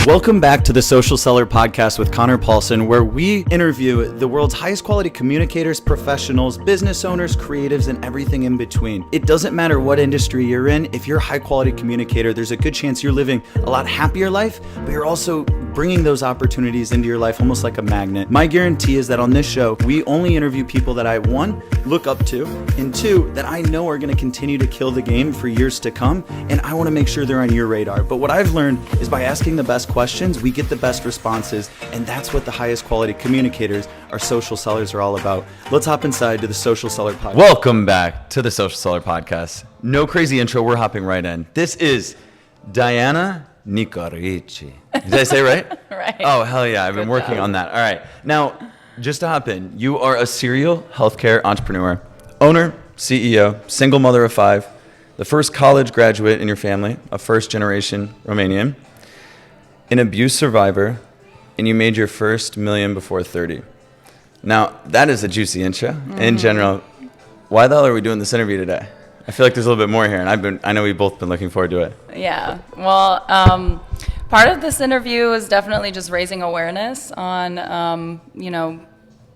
Welcome back to the Social Seller Podcast with Connor Paulson, where we interview the world's highest quality communicators, professionals, business owners, creatives, and everything in between. It doesn't matter what industry you're in. If you're a high quality communicator, there's a good chance you're living a lot happier life, but you're also bringing those opportunities into your life almost like a magnet. My guarantee is that on this show, we only interview people that I, one, look up to, and two, that I know are going to continue to kill the game for years to come, and I want to make sure they're on your radar. But what I've learned is by asking the best questions, we get the best responses, and that's what the highest quality communicators, our social sellers, are all about. Let's hop inside to the Social Seller Podcast. Welcome back to the Social Seller Podcast. No crazy intro, we're hopping right in. This is Diana Nicorici. Did I say right? Right. Oh, hell yeah, I've been working on that. All right, now, just to hop in, you are a serial healthcare entrepreneur, owner, CEO, single mother of 5, the first college graduate in your family, a first-generation Romanian, an abuse survivor, and you made your first million before 30. Now, that is a juicy intro. Mm-hmm. In general, why the hell are we doing this interview today? I feel like there's a little bit more here, and I know we've both been looking forward to it. Yeah. Well, part of this interview is definitely just raising awareness on,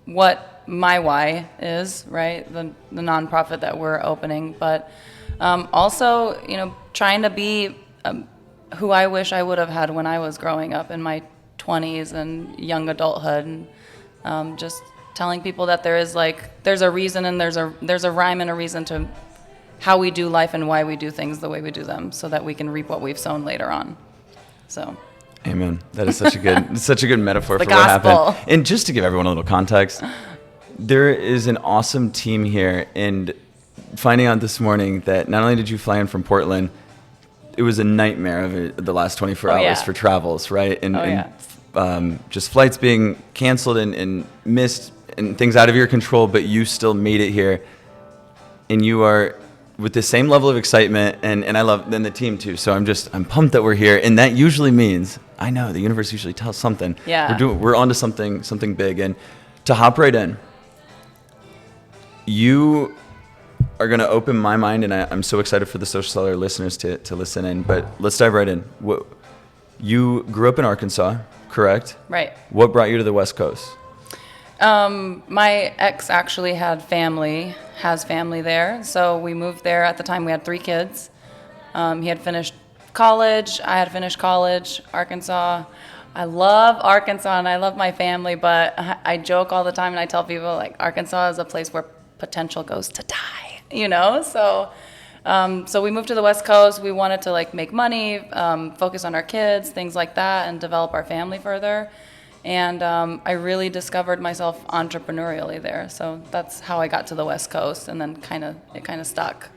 what my why is, right? The nonprofit that we're opening, but also, trying to be who I wish I would have had when I was growing up in my 20s and young adulthood, and just telling people that there's a reason and there's a rhyme and a reason to how we do life and why we do things the way we do them, so that we can reap what we've sown later on. So. Amen. That is such a good metaphor for gospel. What happened. And just to give everyone a little context, there is an awesome team here, and finding out this morning that not only did you fly in from Portland, it was a nightmare of the last 24 hours for travels, right? And just flights being canceled and missed and things out of your control, but you still made it here. And you are with the same level of excitement, and I love then the team too. So I'm pumped that we're here, and that usually means, I know the universe usually tells something. Yeah. We're onto something big. And to hop right in, you are going to open my mind, and I'm so excited for the Social Seller listeners to listen in. But let's dive right in. You grew up in Arkansas, correct? Right. What brought you to the West Coast? My ex actually has family there, so we moved there. At the time, we had 3 kids. He had finished college. I had finished college. Arkansas. I love Arkansas, and I love my family, but I joke all the time, and I tell people, Arkansas is a place where potential goes to die, So we moved to the West Coast. We wanted to make money, focus on our kids, things like that, and develop our family further. And I really discovered myself entrepreneurially there. So that's how I got to the West Coast, and then it kind of stuck.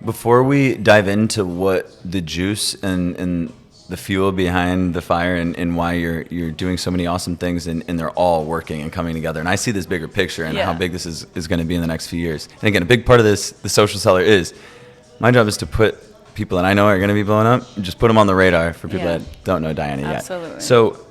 Before we dive into what the juice and the fuel behind the fire and why you're doing so many awesome things and they're all working and coming together, and I see this bigger picture and how big this is going to be in the next few years. And again, a big part of this, the Social Seller, is my job is to put people that I know are going to be blowing up, just put them on the radar for people that don't know Diana yet. Absolutely. So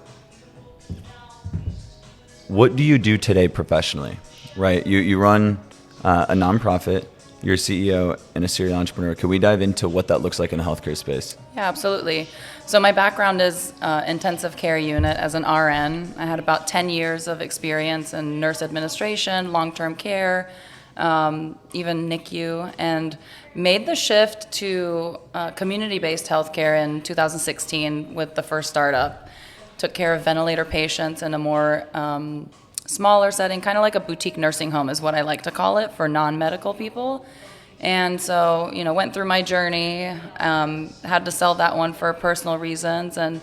what do you do today professionally, right? You run a nonprofit, you're a CEO and a serial entrepreneur. Could we dive into what that looks like in the healthcare space? Yeah, absolutely. So my background is intensive care unit as an RN. I had about 10 years of experience in nurse administration, long-term care, even NICU, and made the shift to community-based healthcare in 2016 with the first startup. Took care of ventilator patients in a more smaller setting, kind of like a boutique nursing home is what I like to call it, for non-medical people. And so, went through my journey, had to sell that one for personal reasons, and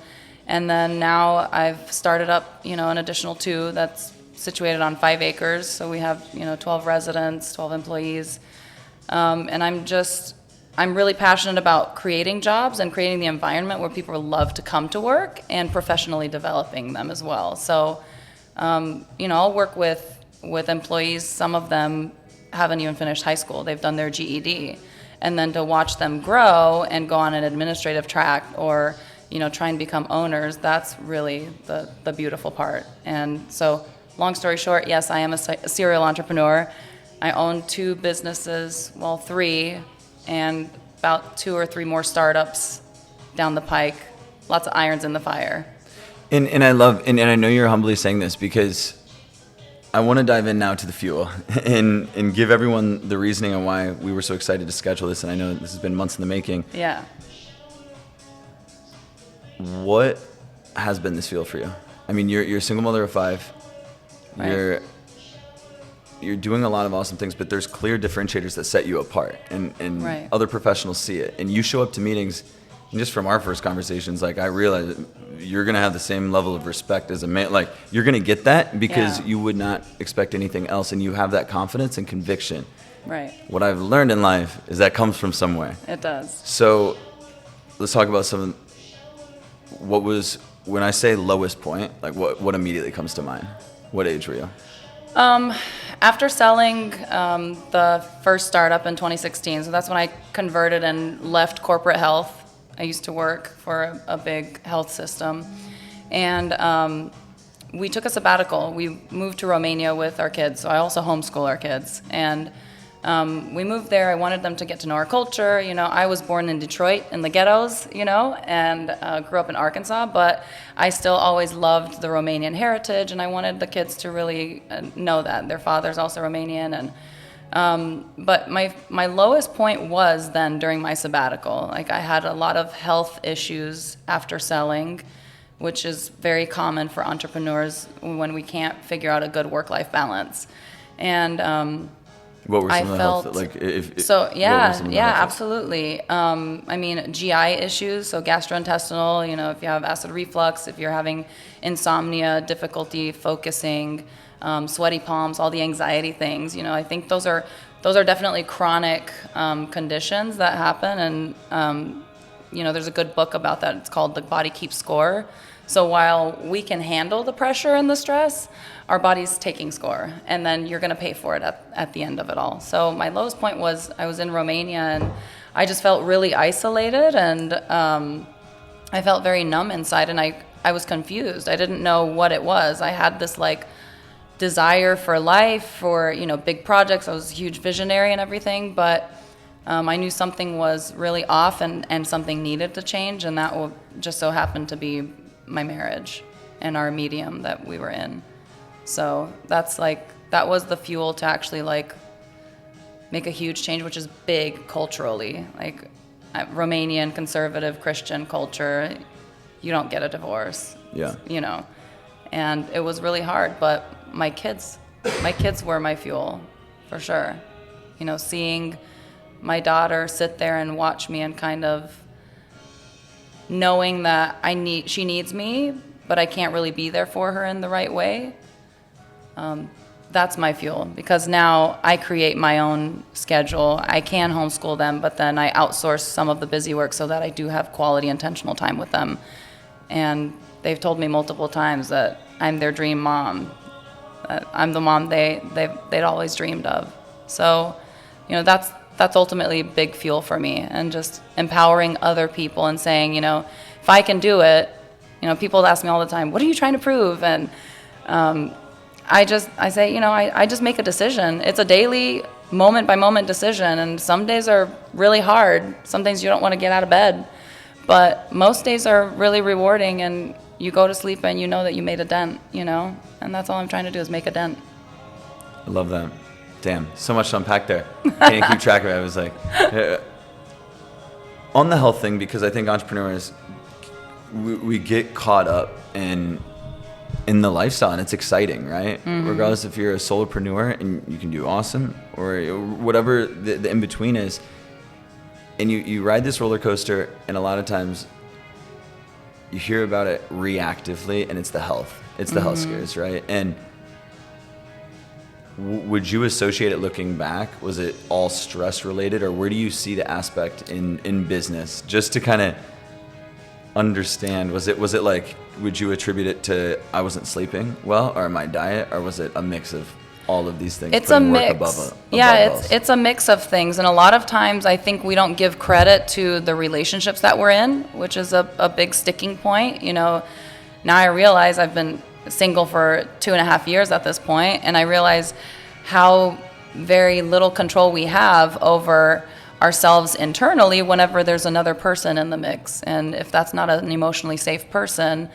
then now I've started up, an additional 2 that's situated on 5 acres. So we have, 12 residents, 12 employees, and I'm really passionate about creating jobs and creating the environment where people love to come to work, and professionally developing them as well. So, I'll work with employees. Some of them haven't even finished high school. They've done their GED. And then to watch them grow and go on an administrative track or, try and become owners, that's really the beautiful part. And so, long story short, yes, I am a serial entrepreneur. I own 2 businesses, 3, and about 2 or 3 more startups down the pike lots of irons in the fire. And I love, and I know you're humbly saying this because I want to dive in now to the fuel and give everyone the reasoning on why we were so excited to schedule this. And I know this has been months in the making. Yeah. What has been this fuel for you? I mean, you're a single mother of 5. Right. You're doing a lot of awesome things, but there's clear differentiators that set you apart, and Right. other professionals see it. And you show up to meetings, and just from our first conversations, like I realize you're gonna have the same level of respect as a man. Like you're gonna get that because Yeah. you would not expect anything else, and you have that confidence and conviction. Right. What I've learned in life is that comes from somewhere. It does. So let's talk about what was, when I say lowest point, like what immediately comes to mind? What age were you? After selling the first startup in 2016, so that's when I converted and left corporate health. I used to work for a big health system. And we took a sabbatical. We moved to Romania with our kids, so I also homeschool our kids. And we moved there. I wanted them to get to know our culture. You know, I was born in Detroit in the ghettos, you know, and grew up in Arkansas, but I still always loved the Romanian heritage, and I wanted the kids to really know that. Their father's also Romanian. And but my lowest point was then during my sabbatical. Like I had a lot of health issues after selling, which is very common for entrepreneurs when we can't figure out a good work-life balance. And What were I some of the felt health, like if so what were yeah, some of the yeah, health- absolutely. I mean, GI issues, so gastrointestinal. You know, if you have acid reflux, if you're having insomnia, difficulty focusing, sweaty palms, all the anxiety things. You know, I think those are definitely chronic conditions that happen. And you know, there's a good book about that. It's called The Body Keeps Score. So while we can handle the pressure and the stress, our body's taking score, and then you're going to pay for it at the end of it all. So my lowest point was I was in Romania, and I just felt really isolated, and I felt very numb inside, and I was confused. I didn't know what it was. I had this like desire for life, for, you know, big projects. I was a huge visionary and everything, but I knew something was really off, and something needed to change, and that just so happened to be my marriage and our medium that we were in. So that was the fuel to actually like make a huge change, which is big culturally. Like Romanian conservative Christian culture, you don't get a divorce. Yeah. You know, and it was really hard, but my kids were my fuel for sure. You know, seeing my daughter sit there and watch me and kind of knowing that she needs me, but I can't really be there for her in the right way. That's my fuel, because now I create my own schedule. I can homeschool them, but then I outsource some of the busy work so that I do have quality, intentional time with them. And they've told me multiple times that I'm their dream mom. That I'm the mom they'd always dreamed of. So, you know, that's ultimately big fuel for me, and just empowering other people and saying, you know, if I can do it, you know, people ask me all the time, what are you trying to prove? And I say, you know, I just make a decision. It's a daily moment by moment decision, and some days are really hard. Some days you don't want to get out of bed, but most days are really rewarding, and you go to sleep and you know that you made a dent, you know, and that's all I'm trying to do is make a dent. I love that. Damn, so much to unpack there. Can't keep track of it. I was like, on the health thing, because I think entrepreneurs, we get caught up in the lifestyle, and it's exciting, right? Mm-hmm. Regardless if you're a solopreneur and you can do awesome, or whatever the in between is, and you ride this roller coaster, and a lot of times you hear about it reactively, and it's the health health scares, right? And would you associate it looking back? Was it all stress related, or where do you see the aspect in business? Just to kind of understand, was it like, would you attribute it to I wasn't sleeping well, or my diet, or was it a mix of all of these things? It's a mix. It's a mix of things, and a lot of times I think we don't give credit to the relationships that we're in, which is a big sticking point. You know, now I realize I've been single for 2.5 years at this point, and I realize how very little control we have over ourselves internally whenever there's another person in the mix. And if that's not an emotionally safe person,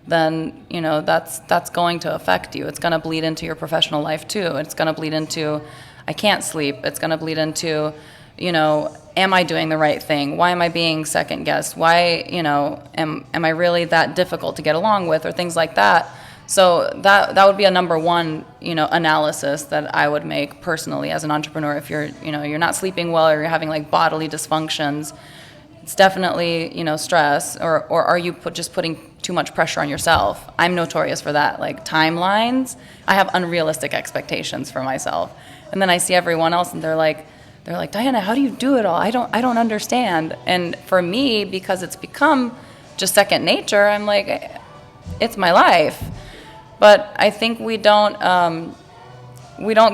then, you know, that's going to affect you. It's going to bleed into your professional life too. It's going to bleed into, I can't sleep. It's going to bleed into, you know, am I doing the right thing? Why am I being second guessed? Why, you know, am I really that difficult to get along with, or things like that? So that would be a number one, you know, analysis that I would make personally as an entrepreneur. If you're, you know, you're not sleeping well, or you're having like bodily dysfunctions, it's definitely, you know, stress, or are you just putting too much pressure on yourself? I'm notorious for that. Like timelines, I have unrealistic expectations for myself. And then I see everyone else and they're like, Diana, how do you do it all? I don't understand. And for me, because it's become just second nature, I'm like, it's my life. But I think we don't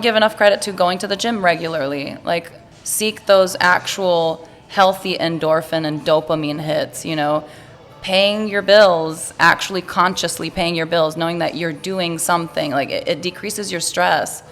give enough credit to going to the gym regularly. Like, seek those actual healthy endorphin and dopamine hits, you know, paying your bills, actually consciously paying your bills, knowing that you're doing something. Like, it decreases your stress.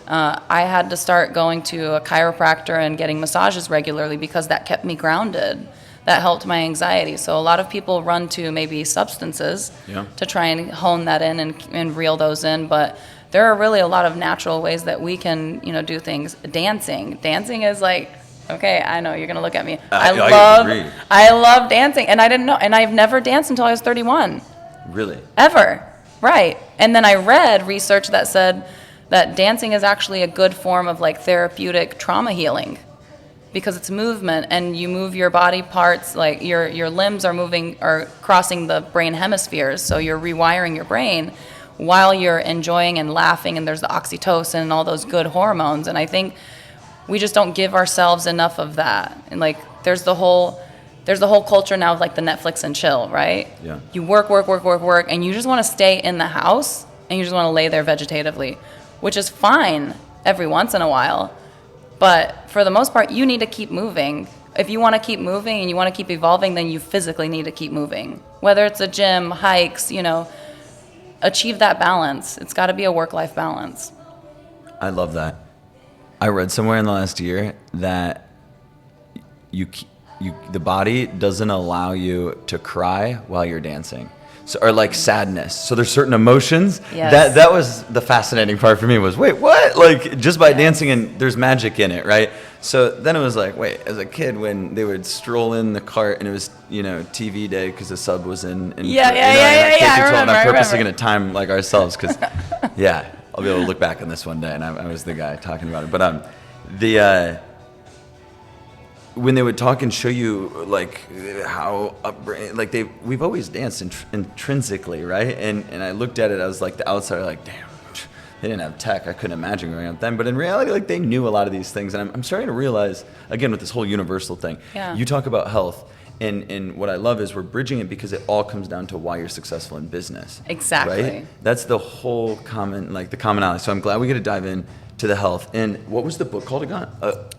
I had to start going to a chiropractor and getting massages regularly because that kept me grounded. That helped my anxiety. So a lot of people run to maybe substances to try and hone that in and reel those in. But there are really a lot of natural ways that we can, you know, do things. Dancing is like, okay, I know you're gonna look at me. I love dancing, and I didn't know, and I've never danced until I was 31. Really? Ever, right? And then I read research that said that dancing is actually a good form of like therapeutic trauma healing, because it's movement and you move your body parts, like your limbs are crossing the brain hemispheres, so you're rewiring your brain while you're enjoying and laughing, and there's the oxytocin and all those good hormones. And I think we just don't give ourselves enough of that. And like there's the whole culture now of like the Netflix and chill, right? Yeah. You work, and you just want to stay in the house and you just want to lay there vegetatively, which is fine every once in a while. But for the most part, you need to keep moving. If you want to keep moving and you want to keep evolving, then you physically need to keep moving. Whether it's a gym, hikes, you know, achieve that balance. It's got to be a work-life balance. I love that. I read somewhere in the last year that the body doesn't allow you to cry while you're dancing. So, or like sadness. So there's certain emotions. Yes. That was the fascinating part for me, was, wait, what? Like, just by dancing, and there's magic in it, right? So then it was like, wait, as a kid, when they would stroll in the cart and it was, you know, TV day because the sub was in. And, Yeah. I'm purposely going to time like ourselves because, yeah, I'll be able to look back on this one day, and I was the guy talking about it. But when they would talk and show you like how like we've always danced intrinsically, right? And I looked at it, I was like the outsider, like, damn, they didn't have tech. I couldn't imagine growing up then. But in reality, like, they knew a lot of these things, and I'm starting to realize, again, with this whole universal thing. Yeah. You talk about health, and what I love is we're bridging it because it all comes down to why you're successful in business. Exactly. Right? That's the whole the commonality. So I'm glad we get to dive in to the health. And what was the book called again?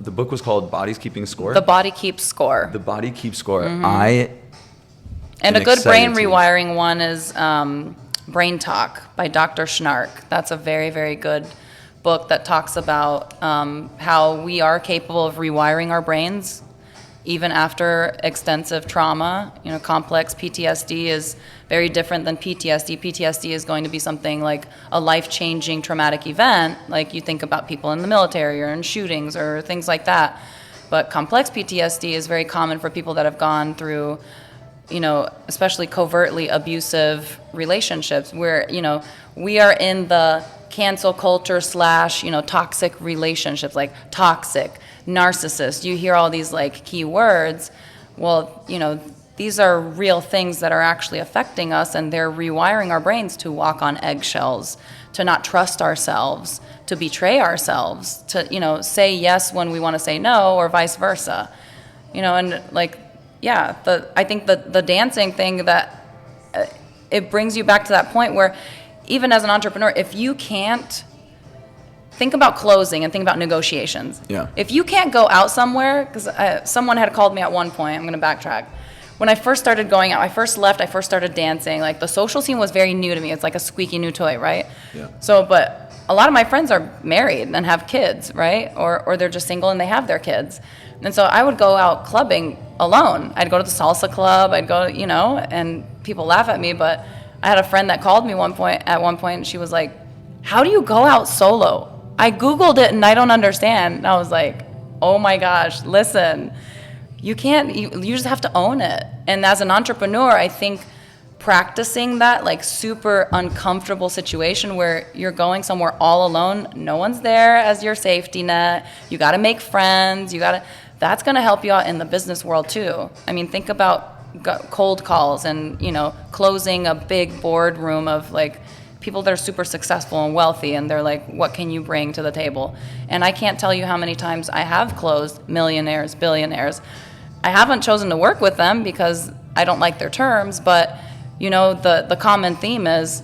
The book was called Bodies Keeping Score? The Body Keeps Score. The Body Keeps Score. Mm-hmm. And a good brain rewiring one is Brain Talk by Dr. Schnark. That's a very, very good book that talks about how we are capable of rewiring our brains even after extensive trauma. You know, complex PTSD is very different than PTSD. PTSD is going to be something like a life-changing traumatic event, like you think about people in the military or in shootings or things like that. But complex PTSD is very common for people that have gone through, you know, especially covertly abusive relationships where, you know, we are in the cancel culture / you know, toxic relationships, like toxic, narcissist. You hear all these like key words. Well, you know, these are real things that are actually affecting us, and they're rewiring our brains to walk on eggshells, to not trust ourselves, to betray ourselves, to, you know, say yes when we want to say no, or vice versa. You know, and like, yeah, I think the dancing thing, that it brings you back to that point where even as an entrepreneur, if you can't think about closing and think about negotiations. Yeah. If you can't go out somewhere, because someone had called me at one point, I'm going to backtrack, when I first started going out, I first started dancing. Like the social scene was very new to me. It's like a squeaky new toy, right? Yeah. So, but a lot of my friends are married and have kids, right? Or they're just single and they have their kids. And so I would go out clubbing alone. I'd go to the salsa club. I'd go, and people laugh at me, but I had a friend that called me at one point, and she was like, "How do you go out solo?" I Googled it and I don't understand. And I was like, oh my gosh, listen, you can't, you just have to own it. And as an entrepreneur, I think practicing that like super uncomfortable situation where you're going somewhere all alone, no one's there as your safety net, you got to make friends, that's going to help you out in the business world too. I mean, think about cold calls and, closing a big boardroom of like people that are super successful and wealthy, and they're like, what can you bring to the table? And I can't tell you how many times I have closed millionaires, billionaires. I haven't chosen to work with them because I don't like their terms, but the common theme is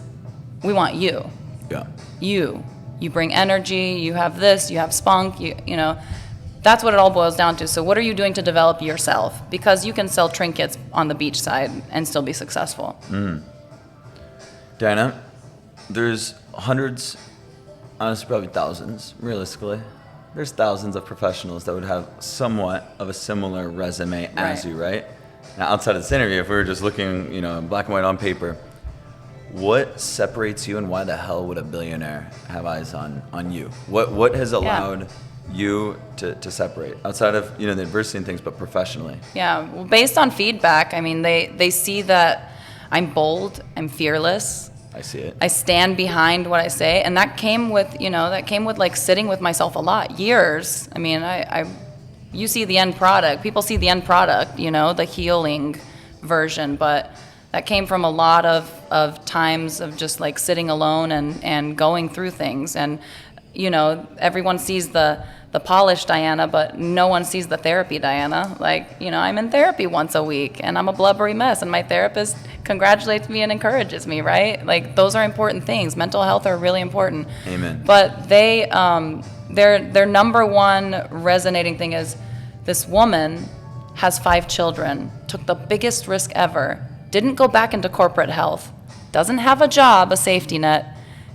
we want you. Yeah. You bring energy, you have this, you have spunk, that's what it all boils down to. So what are you doing to develop yourself? Because you can sell trinkets on the beach side and still be successful. Diana, there's hundreds, honestly probably thousands, realistically. There's thousands of professionals that would have somewhat of a similar resume as you, right? Now, outside of this interview, if we were just looking, black and white on paper, what separates you and why the hell would a billionaire have eyes on you? What has allowed you to separate outside of, the adversity and things, but professionally? Yeah, well, based on feedback, I mean, they see that I'm bold, I'm fearless. I see it. I stand behind what I say, and that came with, like sitting with myself a lot, years. I mean, you see the end product. People see the end product, the healing version, but that came from a lot of times of just like sitting alone and going through things. And, everyone sees the polished Diana, but no one sees the therapy Diana. Like, I'm in therapy once a week and I'm a blubbery mess, and my therapist congratulates me and encourages me, right? Like, those are important things. Mental health are really important. Amen. But they, their number one resonating thing is this woman has 5 children, took the biggest risk ever, didn't go back into corporate health, doesn't have a job, a safety net,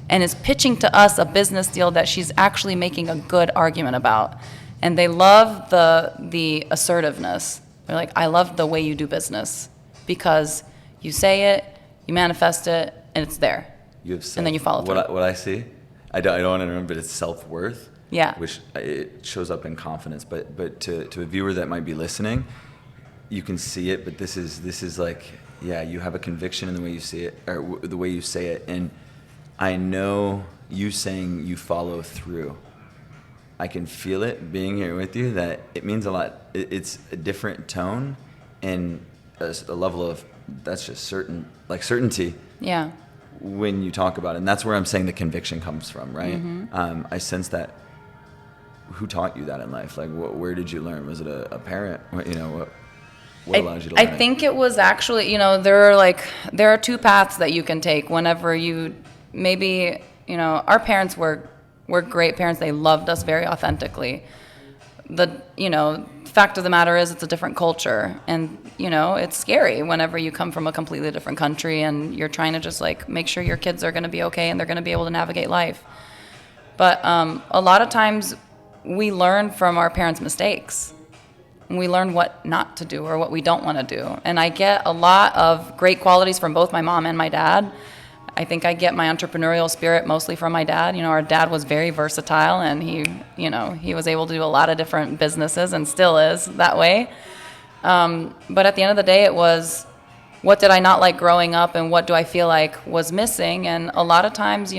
and is pitching to us a business deal that she's actually making a good argument about. And they love the assertiveness. They're like, I love the way you do business because you say it, you manifest it, and it's there. And then you follow through. What I see, I don't want to remember, but it's self-worth. Yeah. Which it shows up in confidence. But to a viewer that might be listening, you can see it, but this is like, you have a conviction in the way you see it, or the way you say it, and I know you saying you follow through. I can feel it being here with you, that it means a lot. It's a different tone and a level of, that's just certainty. Yeah. When you talk about it. And that's where I'm saying the conviction comes from, right? Mm-hmm. I sense that. Who taught you that in life? Like, where did you learn? Was it a parent? What allowed you to learn I think it was actually, there are 2 paths that you can take whenever you, maybe, our parents were great parents. They loved us very authentically. The fact of the matter is it's a different culture, and, it's scary whenever you come from a completely different country and you're trying to just like make sure your kids are going to be okay and they're going to be able to navigate life. But a lot of times we learn from our parents' mistakes. And we learn what not to do or what we don't want to do. And I get a lot of great qualities from both my mom and my dad. I think I get my entrepreneurial spirit mostly from my dad. Our dad was very versatile, and he was able to do a lot of different businesses and still is that way. But at the end of the day, it was, what did I not like growing up and what do I feel like was missing? And a lot of times,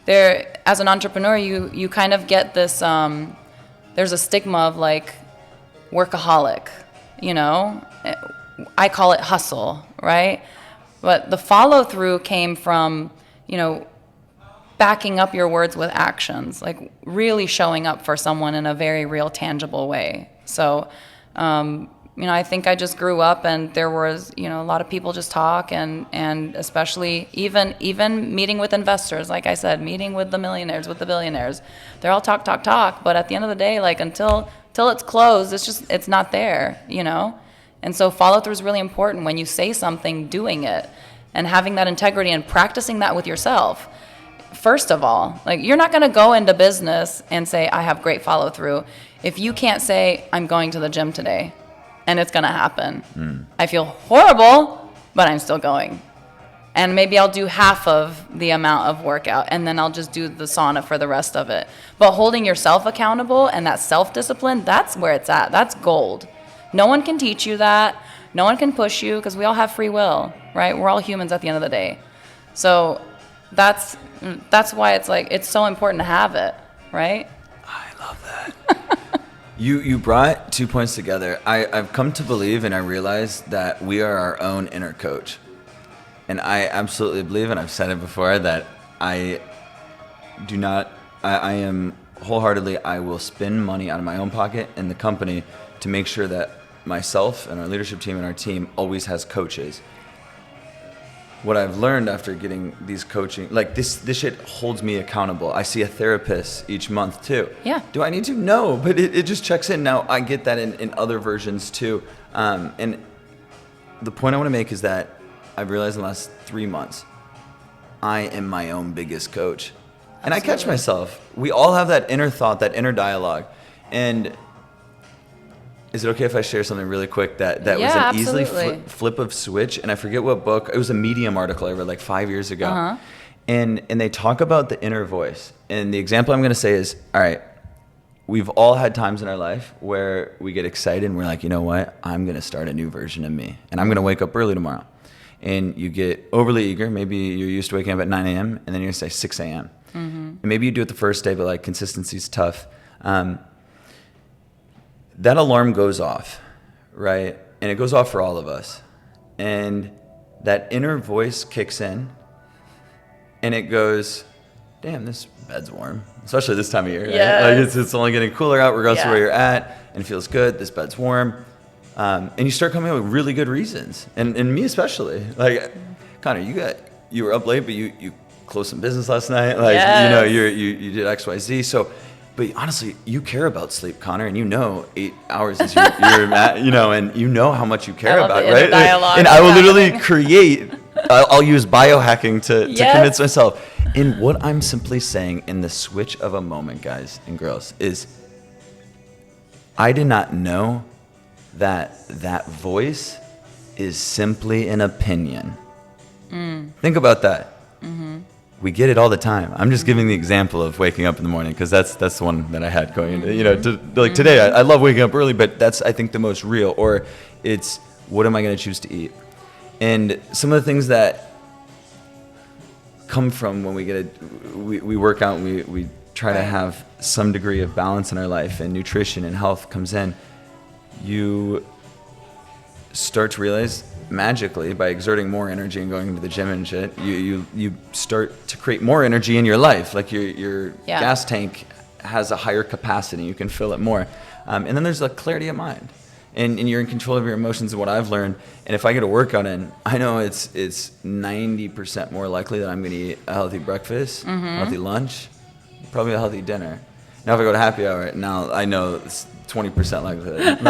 there, as an entrepreneur, you kind of get this, there's a stigma of like workaholic, I call it hustle, right? But the follow through came from, backing up your words with actions, like really showing up for someone in a very real, tangible way. So, I think I just grew up and there was, a lot of people just talk and especially even meeting with investors, like I said, meeting with the millionaires, with the billionaires, they're all talk. But at the end of the day, like until it's closed, it's not there, And so follow through is really important. When you say something, doing it, and having that integrity and practicing that with yourself. First of all, like, you're not going to go into business and say, I have great follow through, if you can't say, I'm going to the gym today, and it's going to happen. I feel horrible, but I'm still going. And maybe I'll do half of the amount of workout, and then I'll just do the sauna for the rest of it. But holding yourself accountable and that self-discipline, that's where it's at. That's gold. No one can teach you that. No one can push you, because we all have free will, right? We're all humans at the end of the day. So that's why it's like, it's so important to have it, right? I love that. You brought 2 points together. I've come to believe, and I realize that we are our own inner coach. And I absolutely believe, and I've said it before, that I am wholeheartedly, I will spend money out of my own pocket and the company to make sure that myself and our leadership team and our team always has coaches. What I've learned after getting these coaching, like this shit holds me accountable. I see a therapist each month too. Yeah. Do I need to? No, but it just checks in. Now I get that in other versions too. And the point I want to make is that I've realized in the last 3 months, I am my own biggest coach. And Absolutely. I catch myself. We all have that inner thought, that inner dialogue. And is it okay if I share something really quick that was Yeah, an easily absolutely. flip of switch? And I forget what book. It was a Medium article I read like 5 years ago. Uh-huh. And they talk about the inner voice. And the example I'm going to say is, all right, we've all had times in our life where we get excited and we're like, you know what? I'm going to start a new version of me. And I'm going to wake up early tomorrow. And you get overly eager. Maybe you're used to waking up at 9 a.m. and then you're going to say 6 a.m. Mm-hmm. And maybe you do it the first day, but like consistency's tough. That alarm goes off, right? And it goes off for all of us. And that inner voice kicks in and it goes, damn, this bed's warm. Especially this time of year, right? Yes. Like it's only getting cooler out regardless of Yeah. where you're at, and it feels good. This bed's warm. And you start coming up with really good reasons. And me especially. Like, Connor, you were up late, but you closed some business last night. Like, Yes. you did X, Y, Z. So, but honestly, you care about sleep, Connor, and 8 hours is your and you know how much you care I love about, the inner right? dialogue And I will literally happening. create. I'll use biohacking to Yes. convince myself. And what I'm simply saying in the switch of a moment, guys and girls, is I did not know that voice is simply an opinion. Think about that. Mm-hmm. We get it all the time. I'm just giving the example of waking up in the morning because that's the one that I had going into, today. I love waking up early, but that's, I think, the most real. Or it's, what am I going to choose to eat? And some of the things that come from when we work out, and we try to have some degree of balance in our life, and nutrition and health comes in, you start to realize magically by exerting more energy and going to the gym and shit, you start to create more energy in your life. Like your gas tank has a higher capacity, you can fill it more. And then there's a clarity of mind. And you're in control of your emotions, and what I've learned. And if I get a workout in, I know it's 90% more likely that I'm going to eat a healthy breakfast, a healthy lunch, probably a healthy dinner. Now if I go to happy hour, now I know it's 20% likelihood.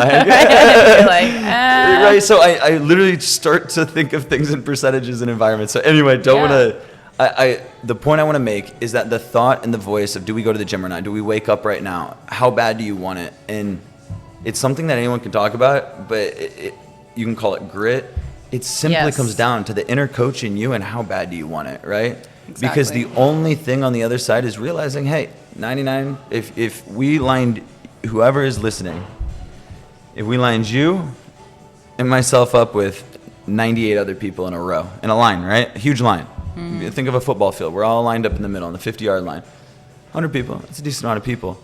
Right? So I literally start to think of things in percentages and environments. So anyway, the point I want to make is that the thought and the voice of, do we go to the gym or not? Do we wake up right now? How bad do you want it? And it's something that anyone can talk about, but you can call it grit. It simply comes down to the inner coach in you and how bad do you want it, right? Exactly. Because the only thing on the other side is realizing, hey, 99, if we lined, whoever is listening, if we lined you and myself up with 98 other people in a row, in a line, right? A huge line. Mm-hmm. Think of a football field. We're all lined up in the middle on the 50-yard line. 100 people. That's a decent amount of people.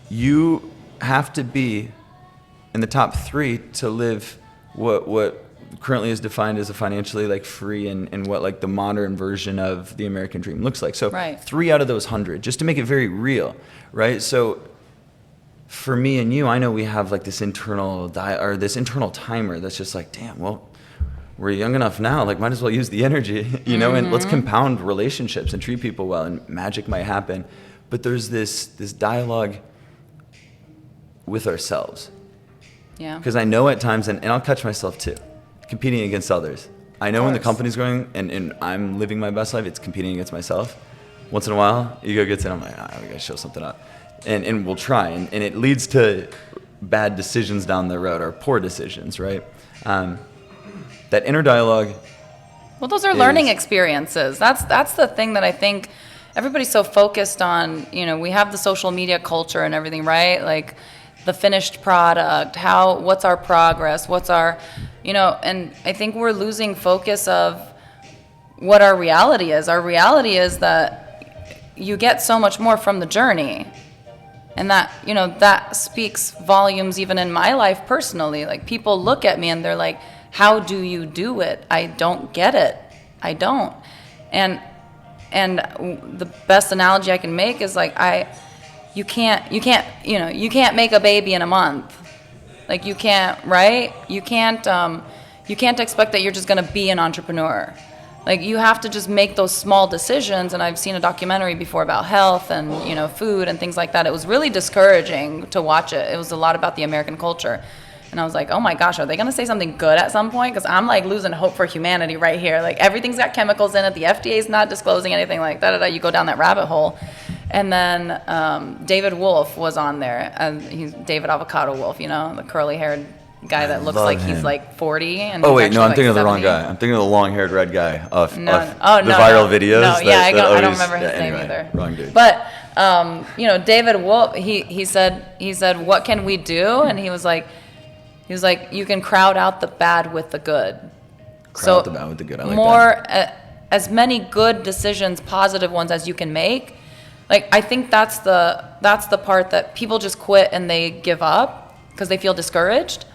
You have to be in the top 3 to live what currently is defined as a financially free and what the modern version of the American dream looks like. So 3 out of those 100, just to make it very real, right? So for me and you, I know we have this internal this internal timer that's just damn, well, we're young enough now, might as well use the energy, and let's compound relationships and treat people well, and magic might happen. But there's this dialogue with ourselves. Yeah. Because I know at times, and I'll catch myself too, competing against others. I know when the course. company's growing and I'm living my best life, it's competing against myself. Once in a while, ego gets in, I'm like, we gotta show something up. And we'll try, and it leads to bad decisions down the road, or poor decisions, right? That inner dialogue. Well, those are learning experiences. That's the thing that I think everybody's so focused on. You know, we have the social media culture and everything, right? Like the finished product, what's our progress, what's our, you know, and I think we're losing focus of what our reality is. Our reality is that you get so much more from the journey. And that, you know, that speaks volumes even in my life personally. Like people look at me and they're like, how do you do it? I don't get it. I don't. And the best analogy I can make is like you can't make a baby in a month. Like you can't, right? You can't expect that you're just going to be an entrepreneur. Like you have to just make those small decisions. And I've seen a documentary before about health and, you know, food and things like that. It was really discouraging to watch it. It was a lot about the American culture. And I was like, oh my gosh, are they going to say something good at some point? Because I'm like losing hope for humanity right here. Like everything's got chemicals in it. The FDA's not disclosing anything like that. You go down that rabbit hole. And then David Wolf was on there. And he's David Avocado Wolf, you know, the curly haired guy that looks like he's like 40. And oh, he's wait, no, I'm like thinking of the 70. wrong guy. I'm thinking of the long-haired red guy of the No, viral videos. No, yeah, I don't always- remember his name anyway, either. Wrong dude. But you know, David Wolf, he said, what can we do? And he was like, you can crowd out the bad with the good. Crowd out the bad with the good. I like more, that. as many good decisions, positive ones as you can make. Like I think that's the part that people just quit and they give up because they feel discouraged.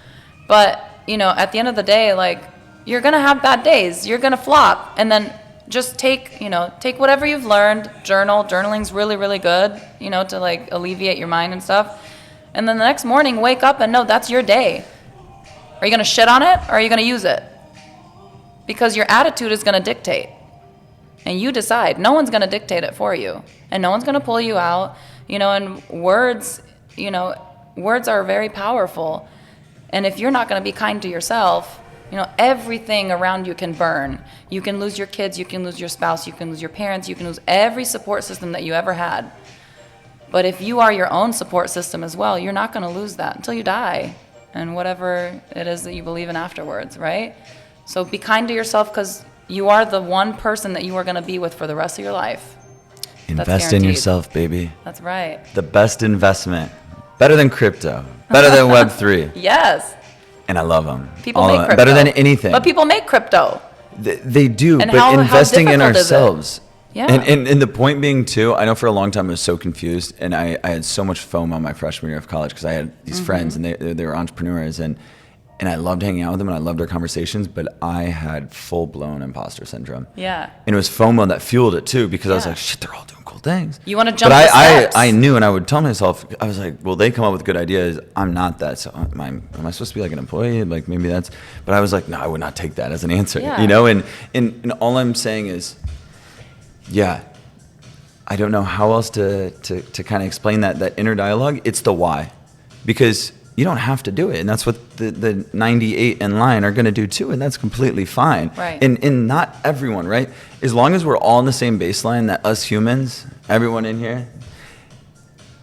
But you know, at the end of the day, like you're gonna have bad days, you're gonna flop, and then just take whatever you've learned, journaling's really, really good, you know, to like alleviate your mind and stuff. And then the next morning, wake up and know that's your day. Are you gonna shit on it or are you gonna use it? Because your attitude is gonna dictate. And you decide. No one's gonna dictate it for you. And no one's gonna pull you out. You know, and words are very powerful. And if you're not gonna be kind to yourself, you know, everything around you can burn. You can lose your kids, you can lose your spouse, you can lose your parents, you can lose every support system that you ever had. But if you are your own support system as well, you're not gonna lose that until you die. And whatever it is that you believe in afterwards, right? So be kind to yourself because you are the one person that you are gonna be with for the rest of your life. Invest in yourself, baby. That's right. The best investment. Better than crypto. Better than Web3. Yes. And I love them. People make crypto. Better than anything. But people make crypto. They do, And but how investing in difficult is it? ourselves. Yeah. And the point being, too, I know for a long time I was so confused, and I had so much FOMO my freshman year of college because I had these friends, and they were entrepreneurs, and I loved hanging out with them, and I loved our conversations, but I had full-blown imposter syndrome. Yeah. And it was FOMO that fueled it, too, because I was Yeah. like, shit, they're all doing cool things. You want to jump but the steps. I knew, and I would tell myself, I was like, well, they come up with good ideas. I'm not that. So am I supposed to be like an employee? Like maybe that's, but I was like, no, I would not take that as an answer, Yeah. you know? And all I'm saying is, yeah, I don't know how else to kind of explain that inner dialogue. It's the why, because you don't have to do it. And that's what the 98 in line are going to do too. And that's completely fine. Right. And not everyone, right? As long as we're all on the same baseline, that us humans, everyone in here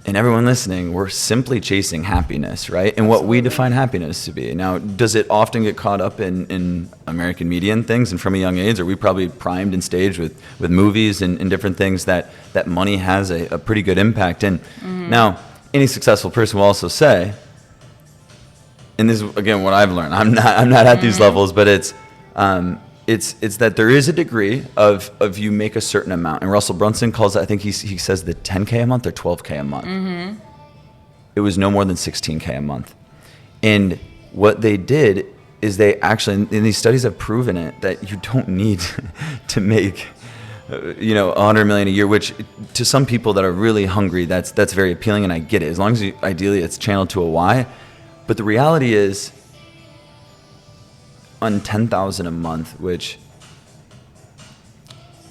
and everyone listening, we're simply chasing happiness, right? And what we define happiness to be. Now, does it often get caught up in American media and things? And from a young age, are we probably primed and staged with movies and different things that money has a pretty good impact in? Now, any successful person will also say, and this is again what I've learned. I'm not at these levels, but it's that there is a degree of you make a certain amount. And Russell Brunson calls it, I think he says the 10K a month or 12K a month. It was no more than 16K a month. And what they did is they actually, and these studies have proven it, that you don't need to make $100 million a year, which to some people that are really hungry, that's very appealing, and I get it. As long as ideally it's channeled to a why. But the reality is, on $10,000 a month, which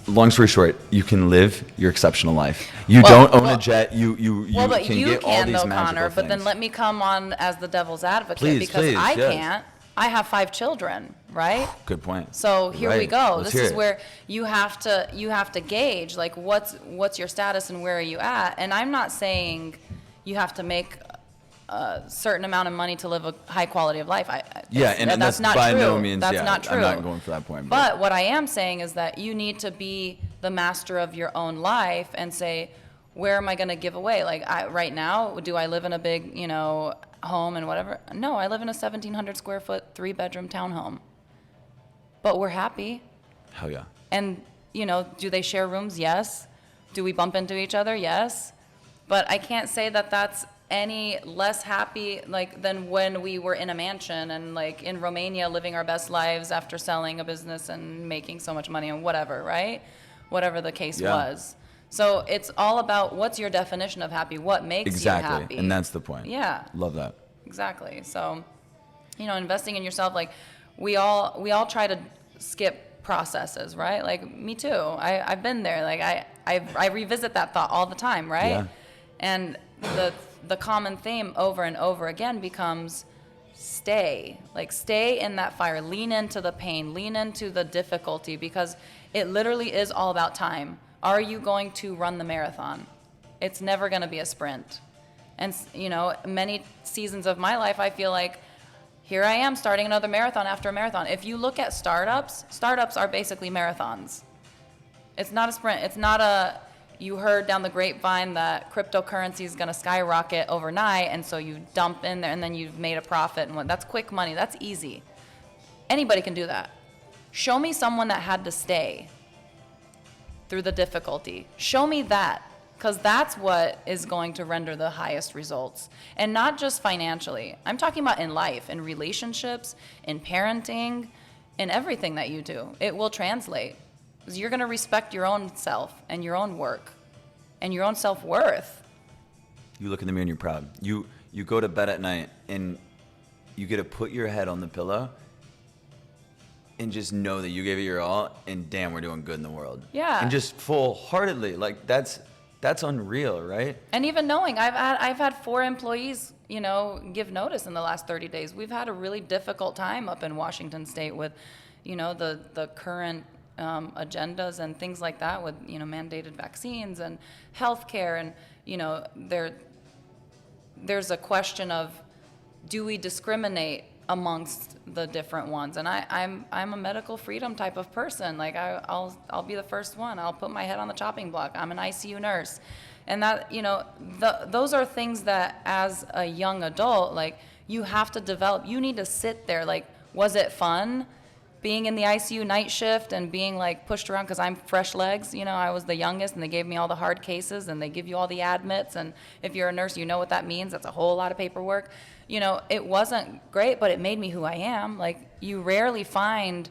long story short, you can live your exceptional life. You don't own a jet. You but can you get all can these though, magical Connor. things. But then let me come on as the devil's advocate Please, I yes. can't. I have 5 children, right? Good point. So here we Right. go. Let's This hear is it. where you have to gauge like what's your status and where are you at. And I'm not saying you have to make a certain amount of money to live a high quality of life. And that's not by true. no means. That's yeah, not true. I'm not going for that point. But what I am saying is that you need to be the master of your own life and say, where am I going to give away? Like right now, do I live in a big, home and whatever? No, I live in a 1,700 square foot, 3-bedroom townhome. But we're happy. Hell yeah. And, do they share rooms? Yes. Do we bump into each other? Yes. But I can't say that that's any less happy than when we were in a mansion and like in Romania living our best lives after selling a business and making so much money and whatever, right? Whatever the case was. So it's all about what's your definition of happy? What makes you happy? And that's the point. Yeah. Love that. Exactly. So, investing in yourself, like we all try to skip processes, right? Like me too. I've been there. Like I revisit that thought all the time, right? Yeah. And the common theme over and over again becomes stay in that fire, lean into the pain, lean into the difficulty, because it literally is all about time. Are you going to run the marathon? It's never going to be a sprint. And many seasons of my life, I feel like here I am starting another marathon after a marathon. If you look at startups are basically marathons. It's not a sprint. It's not you heard down the grapevine that cryptocurrency is going to skyrocket overnight, and so you dump in there, and then you've made a profit. And that's quick money. That's easy. Anybody can do that. Show me someone that had to stay through the difficulty. Show me that, because that's what is going to render the highest results. And not just financially. I'm talking about in life, in relationships, in parenting, in everything that you do. It will translate. You're going to respect your own self and your own work and your own self-worth. You look in the mirror and you're proud. You go to bed at night and you get to put your head on the pillow and just know that you gave it your all, and damn, we're doing good in the world. Yeah. And just full-heartedly, like that's unreal, right? And even knowing, I've had 4 employees, give notice in the last 30 days. We've had a really difficult time up in Washington State with, the current agendas and things like that with, mandated vaccines and healthcare, and, there's a question of, do we discriminate amongst the different ones? And I'm a medical freedom type of person. Like I'll be the first one. I'll put my head on the chopping block. I'm an ICU nurse. And that, those are things that as a young adult, like you have to develop. You need to sit there. Like, was it fun being in the ICU night shift and being like pushed around? Because I'm fresh legs, I was the youngest, and they gave me all the hard cases, and they give you all the admits, and if you're a nurse, you know what that means. That's a whole lot of paperwork. It wasn't great, but it made me who I am. Like, you rarely find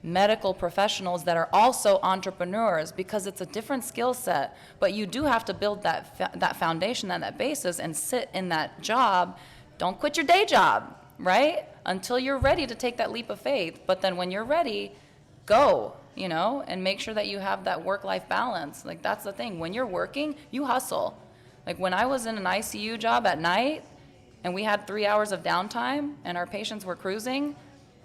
medical professionals that are also entrepreneurs, because it's a different skill set, but you do have to build that foundation and that basis and sit in that job. Don't quit your day job, right? Until you're ready to take that leap of faith. But then when you're ready, go, and make sure that you have that work-life balance. Like, that's the thing. When you're working, you hustle. Like, when I was in an ICU job at night and we had 3 hours of downtime and our patients were cruising,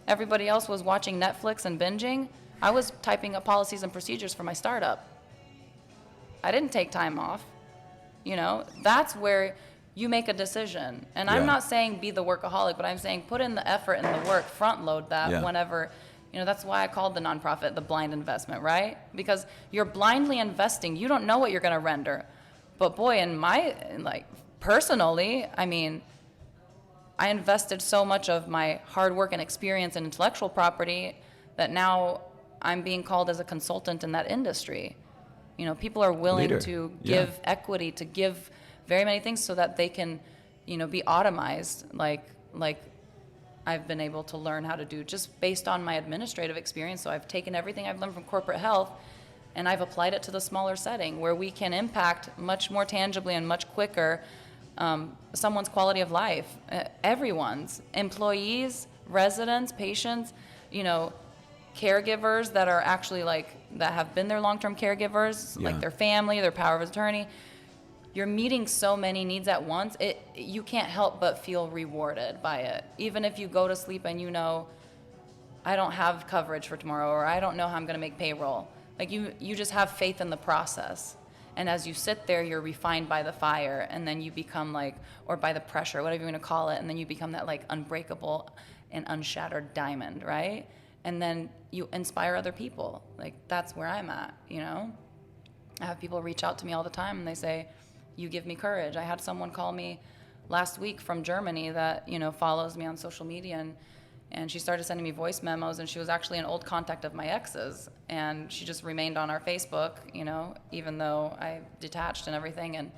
everybody else was watching Netflix and binging, I was typing up policies and procedures for my startup. I didn't take time off. That's where you make a decision. And I'm not saying be the workaholic, but I'm saying put in the effort and the work, front load that whenever, that's why I called the nonprofit the blind investment, right? Because you're blindly investing. You don't know what you're going to render. But boy, personally, I invested so much of my hard work and experience in intellectual property that now I'm being called as a consultant in that industry. People are willing to give equity, to give very many things so that they can, be automized like I've been able to learn how to do just based on my administrative experience. So I've taken everything I've learned from corporate health and I've applied it to the smaller setting where we can impact much more tangibly and much quicker someone's quality of life, everyone's, employees, residents, patients, caregivers that are actually that have been their long-term caregivers, like their family, their power of attorney, you're meeting so many needs at once. You can't help but feel rewarded by it. Even if you go to sleep and I don't have coverage for tomorrow, or I don't know how I'm going to make payroll. Like you just have faith in the process. And as you sit there, you're refined by the fire, and then you become or by the pressure, whatever you want to call it, and then you become that unbreakable and unshattered diamond, right? And then you inspire other people. That's where I'm at, I have people reach out to me all the time, and they say, you give me courage. I had someone call me last week from Germany that, follows me on social media, and she started sending me voice memos, and she was actually an old contact of my ex's, and she just remained on our Facebook, even though I detached and everything. And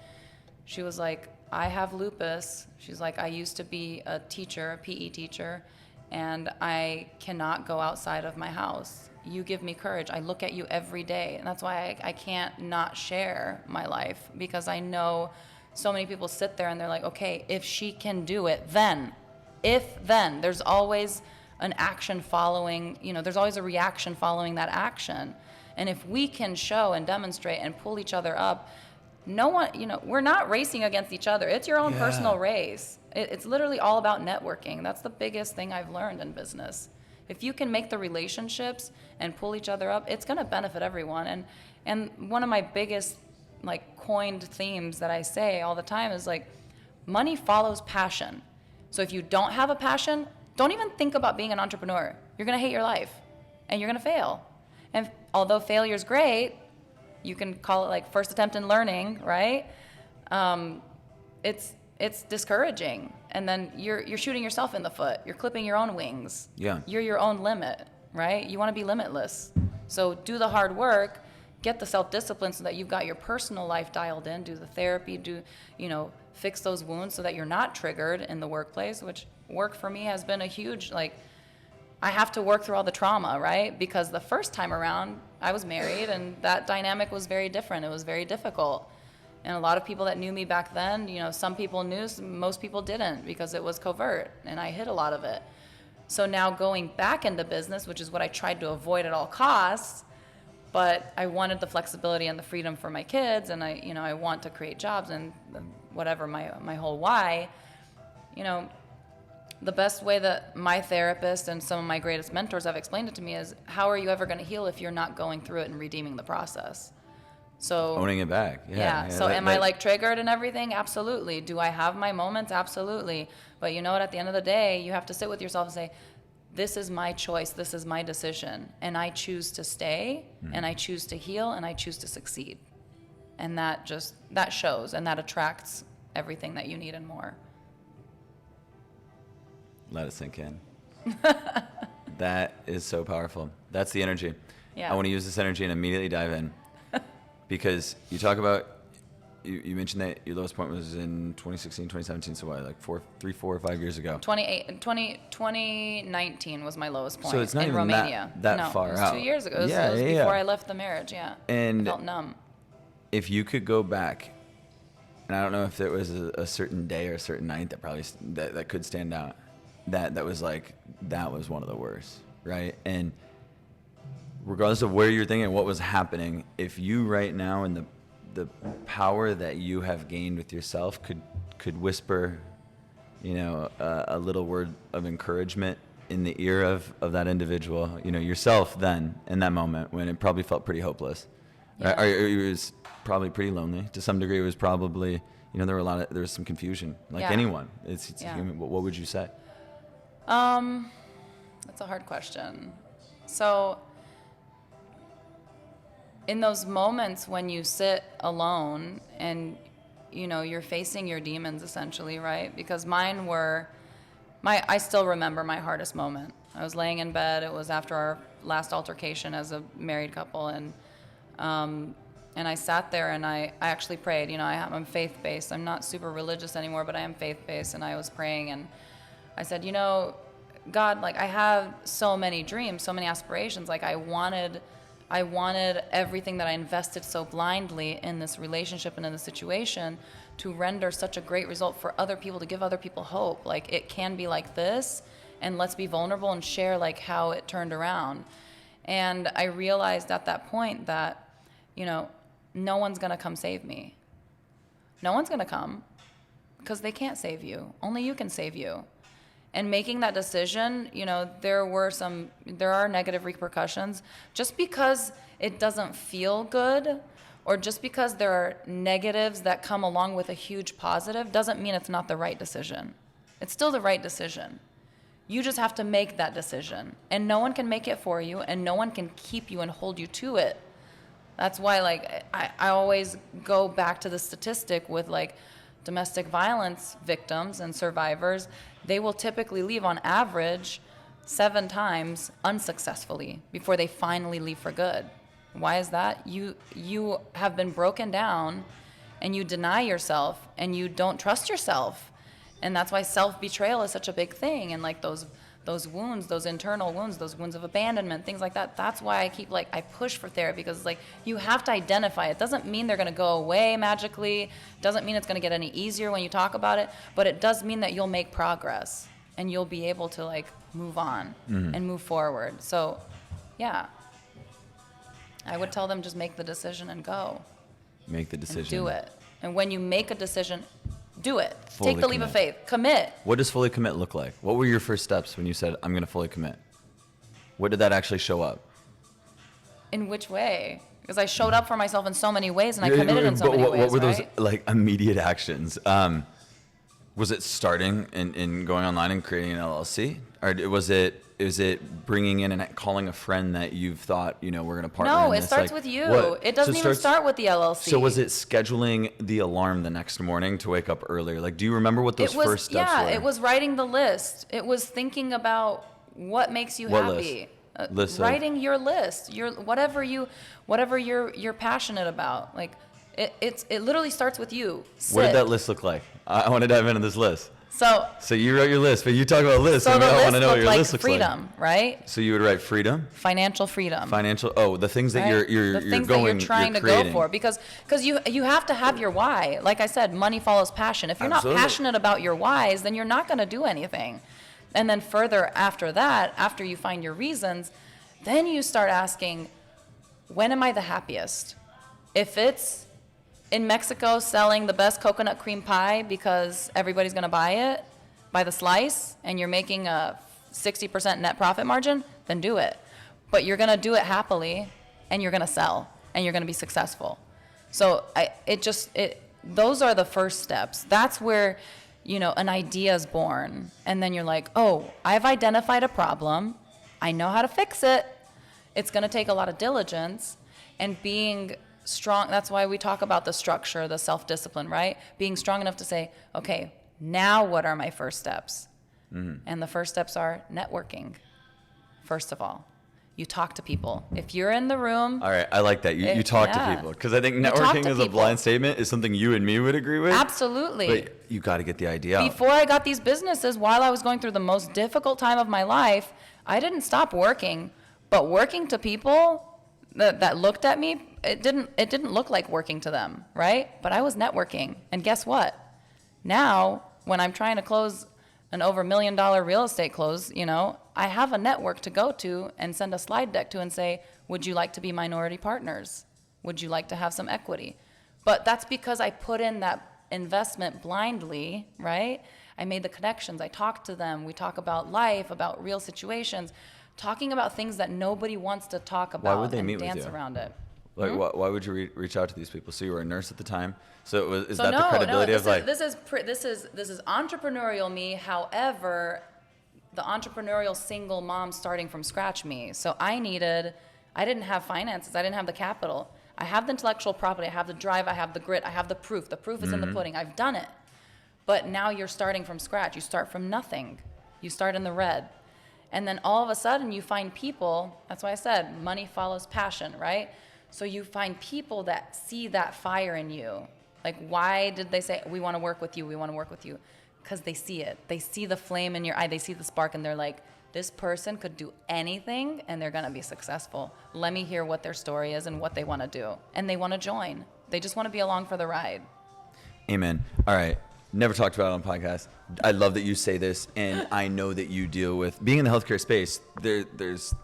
she was like, I have lupus. She's like, I used to be a teacher, a PE teacher, and I cannot go outside of my house. You give me courage. I look at you every day, and that's why I can't not share my life, because I know so many people sit there and they're like, okay, if she can do it, then. There's always an action following, there's always a reaction following that action. And if we can show and demonstrate and pull each other up, no one, we're not racing against each other. It's your own personal race. It's literally all about networking. That's the biggest thing I've learned in business. If you can make the relationships and pull each other up, it's going to benefit everyone. And one of my biggest coined themes that I say all the time is money follows passion. So if you don't have a passion, don't even think about being an entrepreneur. You're going to hate your life, and you're going to fail. And although failure is great, you can call it first attempt in learning, right? It's discouraging, and then you're shooting yourself in the foot. You're clipping your own wings. Yeah. You're your own limit, right? You want to be limitless. So do the hard work, get the self-discipline so that you've got your personal life dialed in, do the therapy, fix those wounds so that you're not triggered in the workplace, which work for me has been a huge, I have to work through all the trauma, right? Because the first time around, I was married, and that dynamic was very different. It was very difficult. And a lot of people that knew me back then, some people knew, most people didn't, because it was covert, and I hid a lot of it. So now going back into business, which is what I tried to avoid at all costs, but I wanted the flexibility and the freedom for my kids, and I want to create jobs and whatever my whole why. The best way that my therapist and some of my greatest mentors have explained it to me is, how are you ever going to heal if you're not going through it and redeeming the process? So owning it back. Yeah. So am I triggered and everything? Absolutely. Do I have my moments? Absolutely. But you know what? At the end of the day, you have to sit with yourself and say, this is my choice, this is my decision, and I choose to stay, and I choose to heal, and I choose to succeed. And that shows, and that attracts everything that you need and more. Let it sink in. That is so powerful. That's the energy. Yeah. I want to use this energy and immediately dive in. Because you talk about, you mentioned that your lowest point was in 2016, 2017, so what, 3, 4, 5 years ago? 2019 was my lowest point, so it's not in even Romania. that far it was out. 2 years ago. It was before I left the marriage, And I felt numb. If you could go back, and I don't know if there was a certain day or a certain night that probably that could stand out, that was that was one of the worst, right? And regardless of where you're thinking, what was happening, if you right now in the power that you have gained with yourself could whisper, a little word of encouragement in the ear of that individual, yourself then in that moment when it probably felt pretty hopeless, right? Or it was probably pretty lonely to some degree. It was probably, there was some confusion, anyone. It's human. What would you say? That's a hard question. So in those moments when you sit alone and, you're facing your demons essentially, right? Because mine were, I still remember my hardest moment. I was laying in bed. It was after our last altercation as a married couple. And I sat there and I actually prayed. I'm faith-based. I'm not super religious anymore, but I am faith-based. And I was praying and I said, God, I have so many dreams, so many aspirations. I wanted everything that I invested so blindly in this relationship and in this situation to render such a great result for other people, to give other people hope. It can be like this, and let's be vulnerable and share how it turned around. And I realized at that point that, no one's going to come save me. No one's going to come because they can't save you. Only you can save you. And making that decision, there are negative repercussions. Just because it doesn't feel good, or just because there are negatives that come along with a huge positive, doesn't mean it's not the right decision. It's still the right decision. You just have to make that decision. And no one can make it for you, and no one can keep you and hold you to it. That's why, I always go back to the statistic with, domestic violence victims and survivors. They will typically leave on average 7 times unsuccessfully before they finally leave for good. Why is that? You have been broken down, and you deny yourself, and you don't trust yourself. And that's why self-betrayal is such a big thing. And those wounds, those internal wounds, those wounds of abandonment, things like that. That's why I keep I push for therapy, because you have to identify it. Doesn't mean they're going to go away magically. Doesn't mean it's going to get any easier when you talk about it. But it does mean that you'll make progress, and you'll be able to move on and move forward. So, yeah, I would tell them just make the decision and go. Make the decision. And do it. And when you make a decision, do it. Fully Take the leap of faith. Commit. What does fully commit look like? What were your first steps when you said, I'm going to fully commit? What did that actually show up? In which way? Because I showed up for myself in so many ways, and I committed in so many ways, what were right? those immediate actions? Was it starting and going online and creating an LLC? Or is it bringing in and calling a friend that you've thought, we're going to partner No, in it this? starts with you. What? It doesn't even start with the LLC. So was it scheduling the alarm the next morning to wake up earlier? Do you remember what those first steps were? Yeah, it was writing the list. It was thinking about what makes you happy. Writing your list, whatever you're passionate about. It literally starts with you. What did that list look like? I want to dive into this list. So you wrote your list, but you talk about lists, so and I want to know what looked your like list looks like. freedom, right? So you would write freedom, financial freedom, the things that right? you're the things going, that you're trying to creating. go for, because you have to have your why. Like I said, money follows passion. If you're Absolutely. not passionate about your whys, then you're not going to do anything. And then further after that, after you find your reasons, then you start asking, when am I the happiest? If it's in Mexico selling the best coconut cream pie because everybody's going to buy it by the slice, and you're making a 60% net profit margin, then do it. But you're going to do it happily, and you're going to sell, and you're going to be successful. So those are the first steps. That's where, an idea is born. And then you're like, oh, I've identified a problem. I know how to fix it. It's going to take a lot of diligence, and being strong. That's why we talk about the structure, the self-discipline, right? Being strong enough to say, okay, now what are my first steps? Mm-hmm. And the first steps are networking. First of all, you talk to people. If you're in the room. All right, I like that. You talk to people, because I think networking as a blind statement is something you and me would agree with. Absolutely. But you got to get the idea out. Before I got these businesses, while I was going through the most difficult time of my life, I didn't stop working. But working to people that looked at me, it didn't look like working to them, right? But I was networking. And guess what? Now, when I'm trying to close an over $1 million real estate close, I have a network to go to and send a slide deck to and say, would you like to be minority partners? Would you like to have some equity? But that's because I put in that investment blindly, right? I made the connections. I talked to them. We talk about life, about real situations, talking about things that nobody wants to talk about. Why would they meet with you? Dance around it. Why would you reach out to these people? So you were a nurse at the time. So the credibility of this is entrepreneurial me. However, the entrepreneurial single mom starting from scratch me. So I didn't have finances. I didn't have the capital. I have the intellectual property. I have the drive. I have the grit. I have the proof. The proof is in the pudding. I've done it. But now you're starting from scratch. You start from nothing. You start in the red. And then all of a sudden you find people. That's why I said money follows passion, right? So you find people that see that fire in you. Why did they say, we want to work with you, we want to work with you? Because they see it. They see the flame in your eye. They see the spark, and they're like, this person could do anything, and they're going to be successful. Let me hear what their story is and what they want to do. And they want to join. They just want to be along for the ride. Amen. All right. Never talked about it on podcast. I love that you say this, and I know that you deal with, being in the healthcare space, there's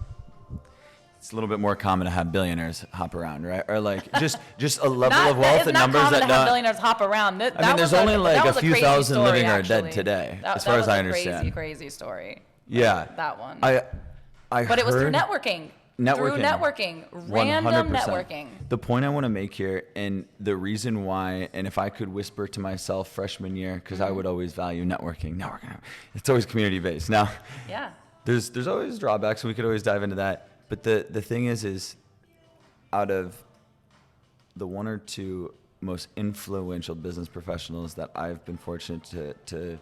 it's a little bit more common to have billionaires hop around, right? Or like just a level of It's wealth and not numbers common that to have billionaires hop around. I mean, there's only like a few thousand living or dead today, as far as I understand. Crazy story. Yeah, that one. But it was through networking. Through networking, random 100%. networking. The point I want to make here, and the reason why, and if I could whisper to myself freshman year, because I would always value networking. It's always community based. Now, yeah, there's always drawbacks, and we could always dive into that. But the thing is out of the one or two most influential business professionals that I've been fortunate to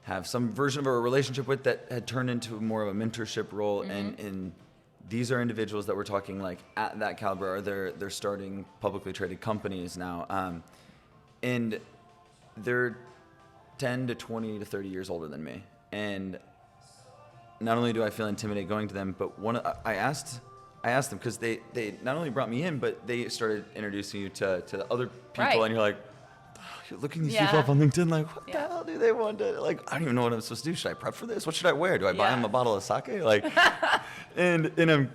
have some version of a relationship with that had turned into more of a mentorship role, and these are individuals that we're talking like at that caliber, or they're starting publicly traded companies now, and they're 10 to 20 to 30 years older than me. And not only do I feel intimidated going to them, but I asked them, because they not only brought me in, but they started introducing you to the other people, Right. And you're like, you're looking these people up on LinkedIn, like, what the hell do they want to, like, I don't even know what I'm supposed to do. Should I prep for this? What should I wear? Do I buy them a bottle of sake? Like, and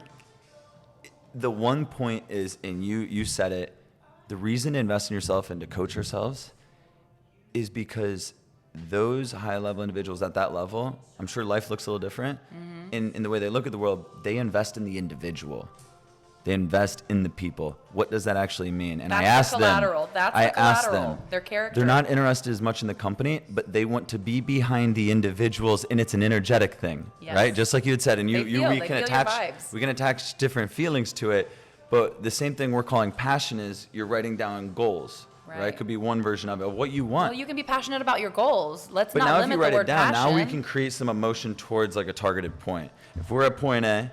the one point is, and you said it, the reason to invest in yourself and to coach yourselves is because those high level individuals at that level, I'm sure life looks a little different. In the way they look at the world, they invest in the individual. They invest in the people. What does that actually mean? And I asked them. That's the collateral. Their character. They're not interested as much in the company, but they want to be behind the individuals, and it's an energetic thing, right? Just like you had said, and we can attach different feelings to it, but the same thing we're calling passion is you're writing down goals. Right? Could be one version of it, what you want. Well, you can be passionate about your goals. Let's but not now limit if you write the word it down, passion. now we can create some emotion towards like a targeted point. If we're at point A,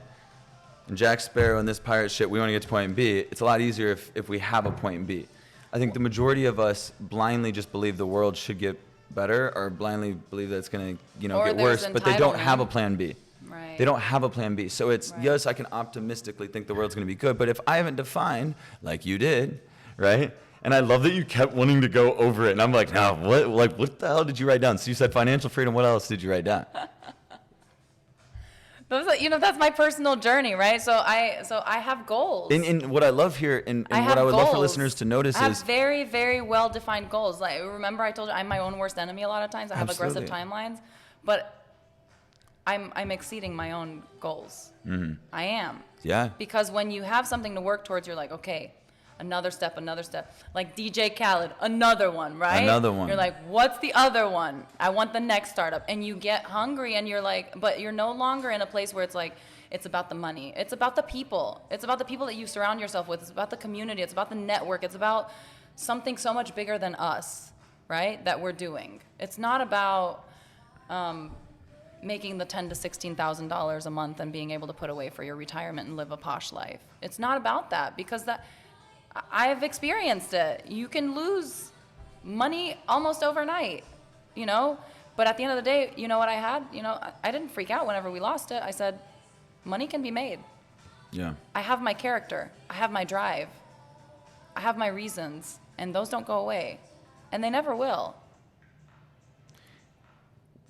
and Jack Sparrow and this pirate shit, we want to get to point B, it's a lot easier if we have a point B. I think the majority of us blindly just believe the world should get better, or blindly believe that it's going to get worse, but they don't have a plan B. Right. They don't have a plan B. So it's, yes, I can optimistically think the world's going to be good, but if I haven't defined, like you did, right? And I love that you kept wanting to go over it. And I'm like, no, what the hell did you write down? So you said financial freedom. What else did you write down? That's my personal journey, right? So I have goals. And what I love here, and what I would love for listeners to notice is, I have very, very well defined goals. Like, remember I told you I'm my own worst enemy a lot of times. I have aggressive timelines, but I'm exceeding my own goals. Mm-hmm. I am. Yeah. Because when you have something to work towards, you're like, okay, another step. Like DJ Khaled, another one, right? Another one. You're like, what's the other one? I want the next startup. And you get hungry, and you're like, but you're no longer in a place where it's like, it's about the money. It's about the people. It's about the people that you surround yourself with. It's about the community. It's about the network. It's about something so much bigger than us, right, that we're doing. It's not about making the $10,000 to $16,000 a month and being able to put away for your retirement and live a posh life. It's not about that, because that I have experienced it. You can lose money almost overnight, but at the end of the day, you know what I had? I didn't freak out whenever we lost it. I said, money can be made. Yeah. I have my character. I have my drive. I have my reasons, and those don't go away, and they never will.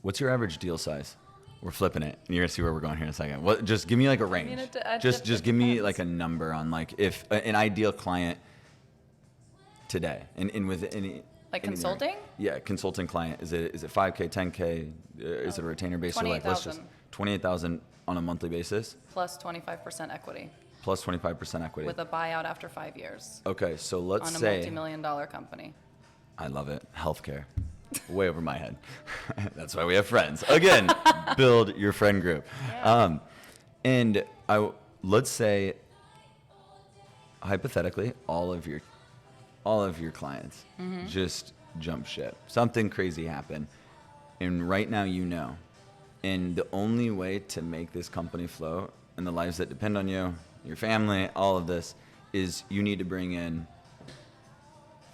What's your average deal size? We're flipping it. You're gonna see where we're going here in a second. Just give me like a range. Just give me like a number on like if an ideal client today, and with any like consulting. Yeah, consulting client. Is it 5K, 10K? Is it a retainer base? 28,000 on a monthly basis. Plus 25% equity. Plus 25% equity. With a buyout after 5 years. Okay, so let's say on a multi-million-dollar company. I love it. Healthcare. Way over my head. That's why we have friends. Again, build your friend group. Yeah. And let's say, hypothetically, all of your clients just jump ship. Something crazy happened, and right now and the only way to make this company flow and the lives that depend on you, your family, all of this, is you need to bring in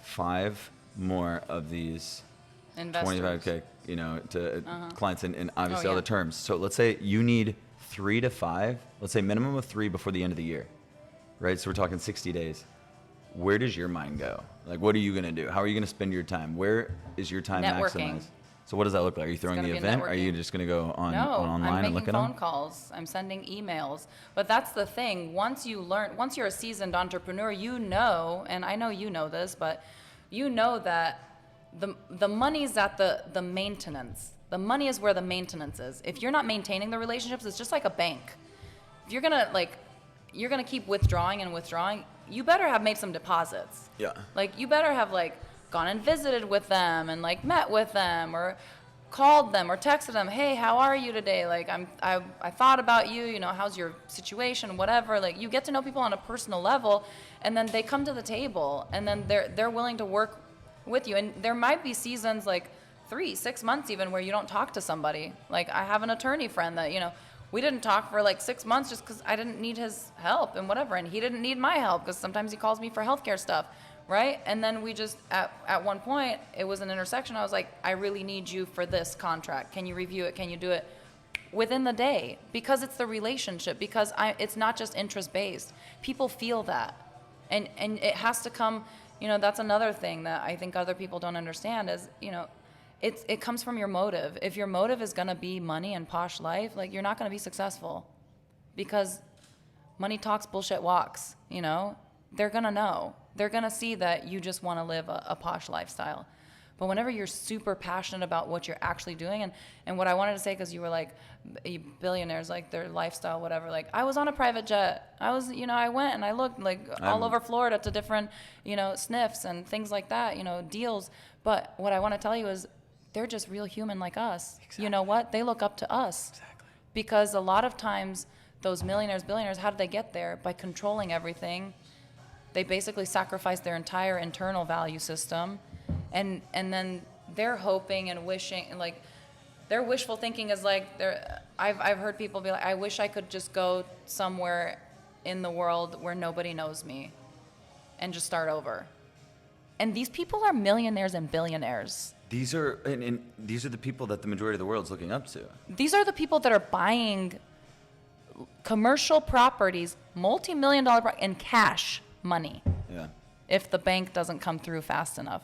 5 more of these investors. 25K, to clients, and obviously all the terms. So let's say you need 3 to 5, let's say minimum of 3 before the end of the year, right? So we're talking 60 days. Where does your mind go? Like, what are you going to do? How are you going to spend your time? Where is your time maximized? So what does that look like? Are you throwing gonna the be event? Are you networking. just going to go on No, online and look at I'm making phone them? calls. I'm sending emails. But that's the thing. Once you're a seasoned entrepreneur, you know, and I know you know this, but you know that the money's at the maintenance. The money is where the maintenance is. If you're not maintaining the relationships, it's just like a bank. If you're gonna keep withdrawing and withdrawing, you better have made some deposits. Yeah. Like you better have like gone and visited with them and like met with them or called them or texted them, hey, how are you today? Like I thought about you, you know, how's your situation, whatever. Like you get to know people on a personal level, and then they come to the table, and then they're willing to work with you. And there might be seasons like 3-6 months even where you don't talk to somebody. Like I have an attorney friend that, you know, we didn't talk for like 6 months just because I didn't need his help and whatever, and he didn't need my help because sometimes he calls me for healthcare stuff. Right? And then we just, at one point, it was an intersection. I was like, I really need you for this contract. Can you review it? Can you do it within the day? Because it's the relationship. Because it's not just interest-based. People feel that. And it has to come, you know, that's another thing that I think other people don't understand is, you know, it comes from your motive. If your motive is going to be money and posh life, like, you're not going to be successful. Because money talks, bullshit walks, you know? They're going to know. They're going to see that you just want to live a posh lifestyle. But whenever you're super passionate about what you're actually doing, and what I wanted to say, because you were like, billionaires, like their lifestyle, whatever, like I was on a private jet. I was, you know, I went and I looked like all over Florida to different, you know, sniffs and things like that, you know, deals. But what I want to tell you is they're just real human like us. Exactly. You know what? They look up to us. Exactly. Because a lot of times those millionaires, billionaires, how did they get there? By controlling everything. They basically sacrifice their entire internal value system, and then they're hoping and wishing, and like their wishful thinking is like I've heard people be like, I wish I could just go somewhere in the world where nobody knows me and just start over. And these people are millionaires and billionaires. These are the people that the majority of the world's looking up to. These are the people that are buying commercial properties, multi-million-dollar in cash money. Yeah. If the bank doesn't come through fast enough.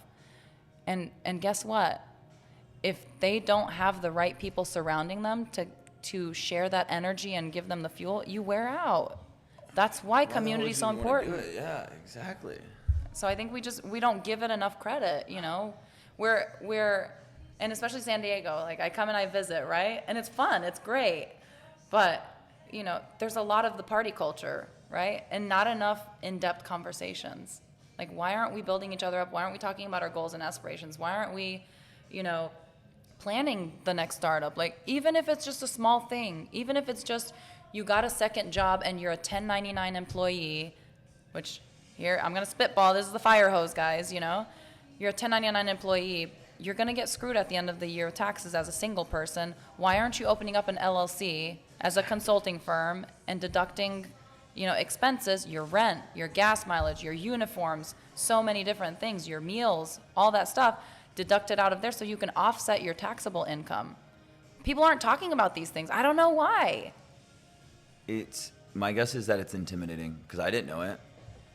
And guess what? If they don't have the right people surrounding them to share that energy and give them the fuel, you wear out. That's why community is so important. Yeah, exactly. So I think we don't give it enough credit, you know. We're and especially San Diego, like I come and I visit, right? And it's fun, it's great. But, you know, there's a lot of the party culture, right? And not enough in-depth conversations. Like, why aren't we building each other up? Why aren't we talking about our goals and aspirations? Why aren't we, you know, planning the next startup? Like, even if it's just a small thing, even if it's just you got a second job and you're a 1099 employee, which here, I'm going to spitball. This is the fire hose, guys, you know? You're a 1099 employee. You're going to get screwed at the end of the year with taxes as a single person. Why aren't you opening up an LLC as a consulting firm and deducting, you know, expenses, your rent, your gas mileage, your uniforms, so many different things, your meals, all that stuff, deducted out of there so you can offset your taxable income. People aren't talking about these things. I don't know why. My guess is that it's intimidating because I didn't know it.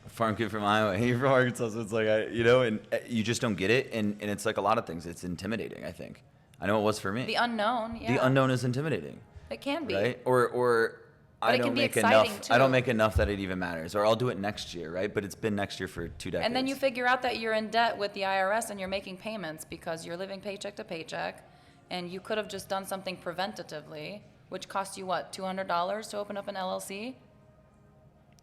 Farm kid from Iowa, you're from Arkansas, so it's like, and you just don't get it, and it's like a lot of things. It's intimidating, I think. I know it was for me. The unknown, yeah. The unknown is intimidating. It can be. Right? Or I don't make enough. Too. I don't make enough that it even matters. Or I'll do it next year, right? But it's been next year for 2 decades. And then you figure out that you're in debt with the IRS and you're making payments because you're living paycheck to paycheck, and you could have just done something preventatively, which cost you what, $200 to open up an LLC?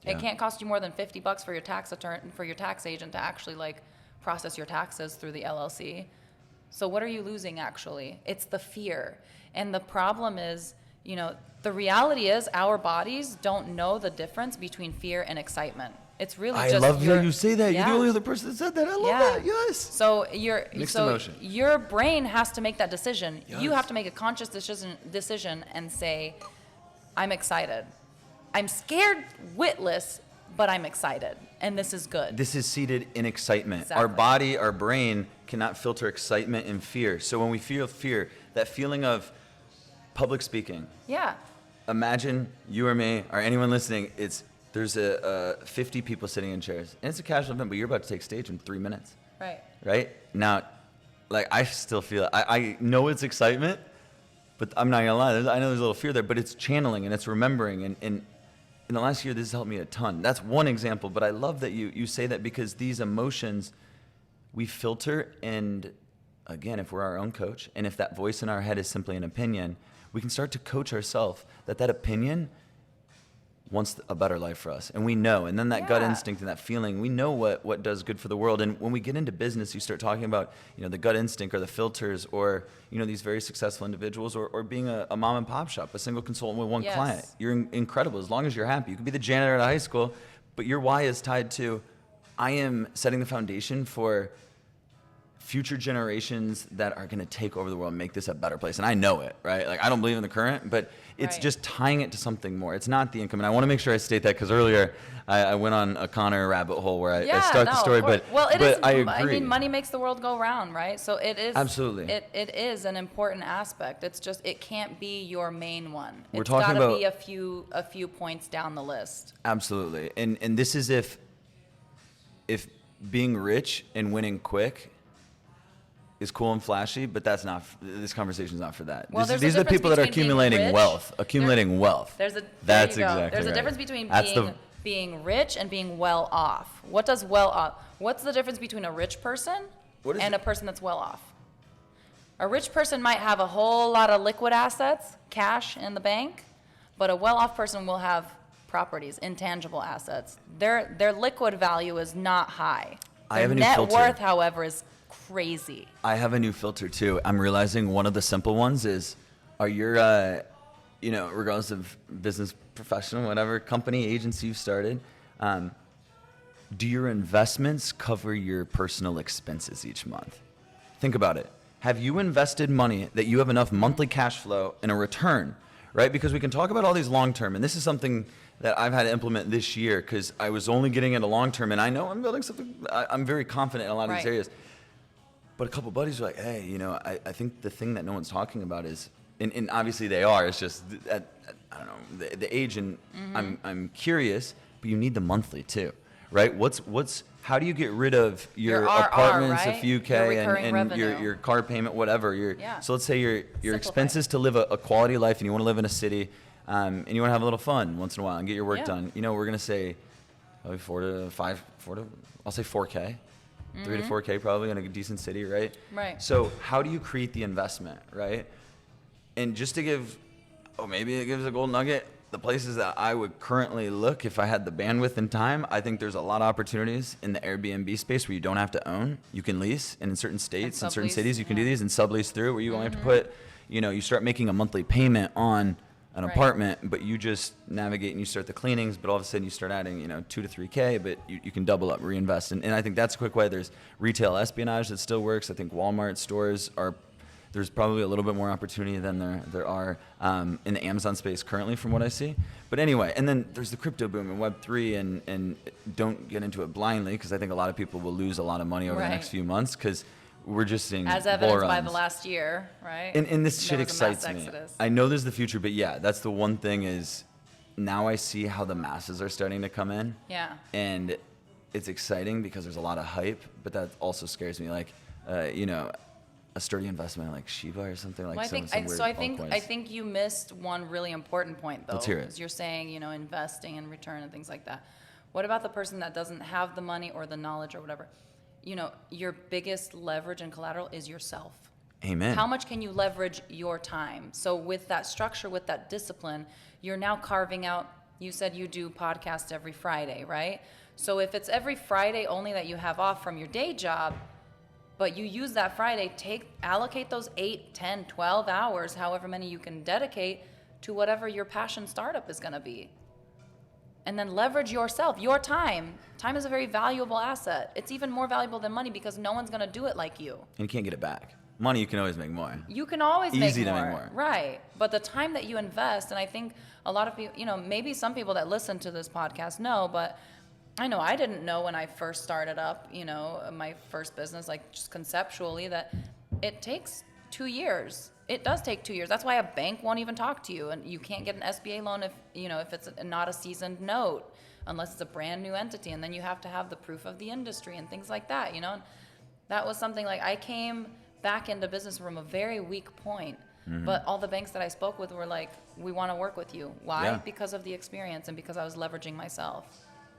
Yeah. It can't cost you more than $50 for your tax attorney, for your tax agent to actually like process your taxes through the LLC. So what are you losing actually? It's the fear. And the problem is, you know, the reality is our bodies don't know the difference between fear and excitement. It's really I love that you say that. Yeah. You're the only other person that said that. I love that. Yes. So emotion. Your brain has to make that decision. Yes. You have to make a conscious decision and say, I'm excited. I'm scared witless, but I'm excited, and this is good. This is seated in excitement. Exactly. Our body, our brain cannot filter excitement and fear. So when we feel fear, that feeling of public speaking. Yeah. Imagine you or me or anyone listening. There's 50 people sitting in chairs, and it's a casual event, but you're about to take stage in 3 minutes. Right. Right? Now, like I still feel I know it's excitement, but I'm not gonna lie. I know there's a little fear there, but it's channeling and it's remembering. And in the last year, this has helped me a ton. That's one example, but I love that you say that because these emotions we filter. And again, if we're our own coach, and if that voice in our head is simply an opinion, we can start to coach ourselves that opinion wants a better life for us, and we know. And then that gut instinct and that feeling, we know what does good for the world. And when we get into business, you start talking about the gut instinct or the filters, or these very successful individuals, or being a mom and pop shop, a single consultant with one client. You're incredible as long as you're happy. You could be the janitor at a high school, but your why is tied to, I am setting the foundation for future generations that are going to take over the world and make this a better place. And I know it, right? Like, I don't believe in the current, but it's just tying it to something more. It's not the income. And I want to make sure I state that, because earlier I went on a Connor rabbit hole where I start the story, but I agree. I mean, money makes the world go round, right? So it is absolutely. It is an important aspect. It's just, it can't be your main one. We're talking about be a few points down the list. Absolutely. And this is if being rich and winning quick is cool and flashy, but that's not. This conversation is not for that. Well, these are the people that are accumulating wealth. There's a difference between being rich and being well off. What's the difference between a rich person and a person that's well off? A rich person might have a whole lot of liquid assets, cash in the bank, but a well off person will have properties, intangible assets. Their liquid value is not high. Their net worth, however, is crazy. I have a new filter too. I'm realizing one of the simple ones is, are your, regardless of business, professional, whatever company, agency you started, do your investments cover your personal expenses each month? Think about it. Have you invested money that you have enough monthly cash flow and a return, right? Because we can talk about all these long-term, and this is something that I've had to implement this year, because I was only getting into long-term, and I know I'm building something. I'm very confident in a lot of these areas. But a couple of buddies were like, hey, I think the thing that no one's talking about is, and obviously they are, it's just, I don't know, the age, and I'm curious, but you need the monthly too, right? How do you get rid of your apartments, a few K, and your car payment, whatever? So let's say your expenses to live a quality life, and you want to live in a city, and you want to have a little fun once in a while and get your work done. We're going to say probably 4K. 3 to 4K probably in a decent city, right? Right. So how do you create the investment, right? And just to give, maybe it gives a gold nugget, the places that I would currently look if I had the bandwidth and time, I think there's a lot of opportunities in the Airbnb space where you don't have to own. You can lease, and in certain states and certain cities you can do these, and sublease through, where you only have to put, you start making a monthly payment on an apartment, but you just navigate and you start the cleanings, but all of a sudden you start adding, 2 to 3K, but you can double up, reinvest. And I think that's a quick way. There's retail espionage that still works. I think Walmart stores there's probably a little bit more opportunity than there are in the Amazon space currently, from what I see. But anyway, and then there's the crypto boom and Web3, and don't get into it blindly, because I think a lot of people will lose a lot of money over the next few months, because we're just seeing as evidenced by the last year, right? And this shit excites me. I know there's the future, but that's the one thing is, now I see how the masses are starting to come in. Yeah. And it's exciting because there's a lot of hype, but that also scares me. Like, a sturdy investment like Shiba or something like. Well, I think you missed one really important point, though. Let's hear it. Because you're saying, investing in return and things like that. What about the person that doesn't have the money or the knowledge or whatever? Your biggest leverage and collateral is yourself. Amen. How much can you leverage your time? So with that structure, with that discipline, you're now carving out, you said you do podcasts every Friday, right? So if it's every Friday only that you have off from your day job, but you use that Friday, allocate those 8, 10, 12 hours, however many you can dedicate to whatever your passion startup is going to be. And then leverage yourself, your time. Time is a very valuable asset. It's even more valuable than money, because no one's going to do it like you. And you can't get it back. Money, you can always make more. You can always make more. Easy to make more. Right. But the time that you invest, and I think a lot of people, maybe some people that listen to this podcast know, but I know I didn't know when I first started up, my first business, like just conceptually, that it takes 2 years. It does take 2 years. That's why a bank won't even talk to you, and you can't get an SBA loan if it's not a seasoned note, unless it's a brand new entity, and then you have to have the proof of the industry and things like that. That was something like I came back into business from a very weak point. But all the banks that I spoke with were like, we want to work with you. Why? Yeah. Because of the experience and because I was leveraging myself.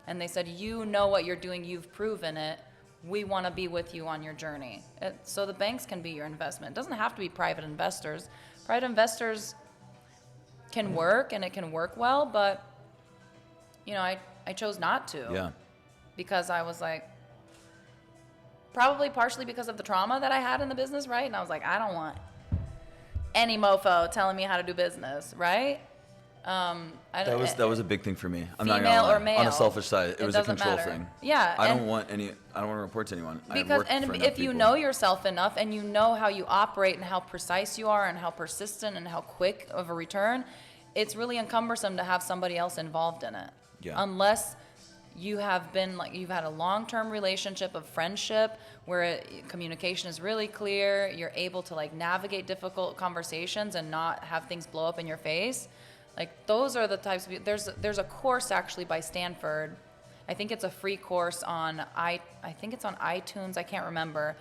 And they said, you know what you're doing. You've proven it. We want to be with you on your journey. So the banks can be your investment. It doesn't have to be private investors. Private investors can work, and it can work well, but, you know, I chose not to. Yeah. Because I was like, probably partially because of the trauma that I had in the business, right? And I was like, I don't want any mofo telling me how to do business, right? That was a big thing for me. I'm not female gonna lie. or male, On a selfish side, it was a doesn't control matter. thing. Yeah, I and- don't want to report to anyone. I Because work and for enough if you people. know yourself enough and you know how you operate and how precise you are and how persistent and how quick of a return, it's really cumbersome to have somebody else involved in it. Yeah. Unless you have been like you've had a long-term relationship of friendship where communication is really clear, you're able to like navigate difficult conversations and not have things blow up in your face. Like those are the types of there's a course actually by Stanford. I think it's a free course on I think it's on iTunes, I can't remember.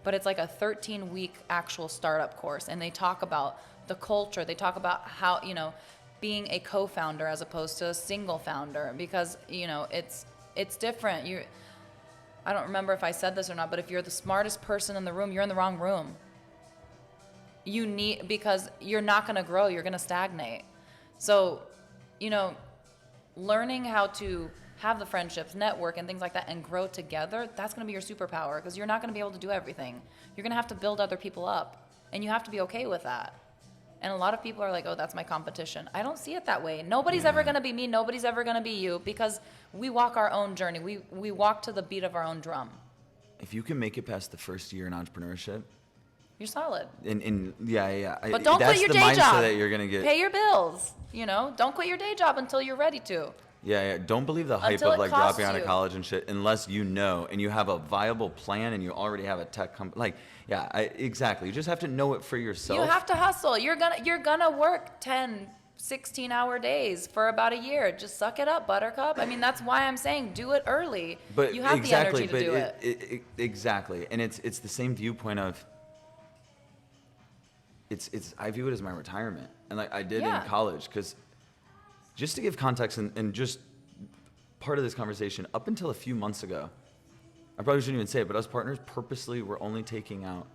But it's like a 13-week actual startup course, and they talk about the culture. They talk about how, you know, being a co-founder as opposed to a single founder, because, you know, it's different. I don't remember if I said this or not, but if you're the smartest person in the room, you're in the wrong room. Because you're not going to grow, you're going to stagnate. So, you know, learning how to have the friendships, network, and things like that, and grow together, that's going to be your superpower, because you're not going to be able to do everything. You're going to have to build other people up, and you have to be okay with that. And a lot of people are like, oh, that's my competition. I don't see it that way. Nobody's ever going to be me. Nobody's ever going to be you, because we walk our own journey. We walk to the beat of our own drum. If you can make it past the first year in entrepreneurship, You're solid. yeah. But don't that's quit your the day mindset job. that you're gonna get. Pay your bills. You know, don't quit your day job until you're ready to. Yeah. Don't believe the hype Until of it like costs dropping out of you. college and shit, unless you know and you have a viable plan and you already have a tech company. Like, yeah, exactly. You just have to know it for yourself. You have to hustle. You're gonna work 10, 16-hour days for about a year. Just suck it up, buttercup. I mean, that's why I'm saying do it early. But you have exactly, the energy to do it. Exactly, and it's the same viewpoint of. I view it as my retirement, and like I did Yeah. in college, because just to give context and just part of this conversation, up until a few months ago, I probably shouldn't even say it, but us partners purposely were only taking out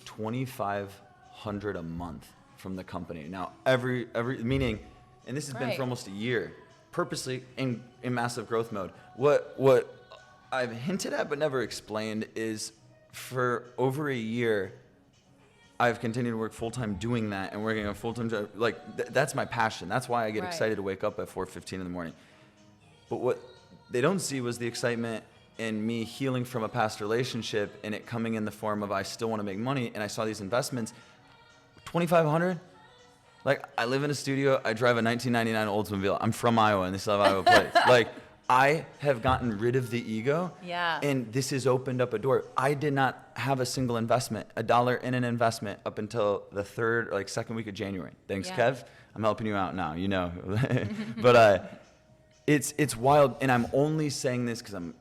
$2,500 a month from the company. Now every meaning, and this has been Right. for almost a year, purposely in massive growth mode. What I've hinted at but never explained is, for over a year, I've continued to work full-time doing that and working a full-time job. Like, that's my passion. That's why I get Right. excited to wake up at 4:15 in the morning. But what they don't see was the excitement in me healing from a past relationship and it coming in the form of I still want to make money. And I saw these investments, $2,500. Like, I live in a studio. I drive a 1999 Oldsmobile. I'm from Iowa, and they still have Iowa plates. Like, I have gotten rid of the ego. Yeah. And this has opened up a door. I did not have a single investment, a dollar in an investment, up until the second week of January. Thanks, Yeah. Kev. I'm helping you out now, you know. But it's wild, and I'm only saying this because I'm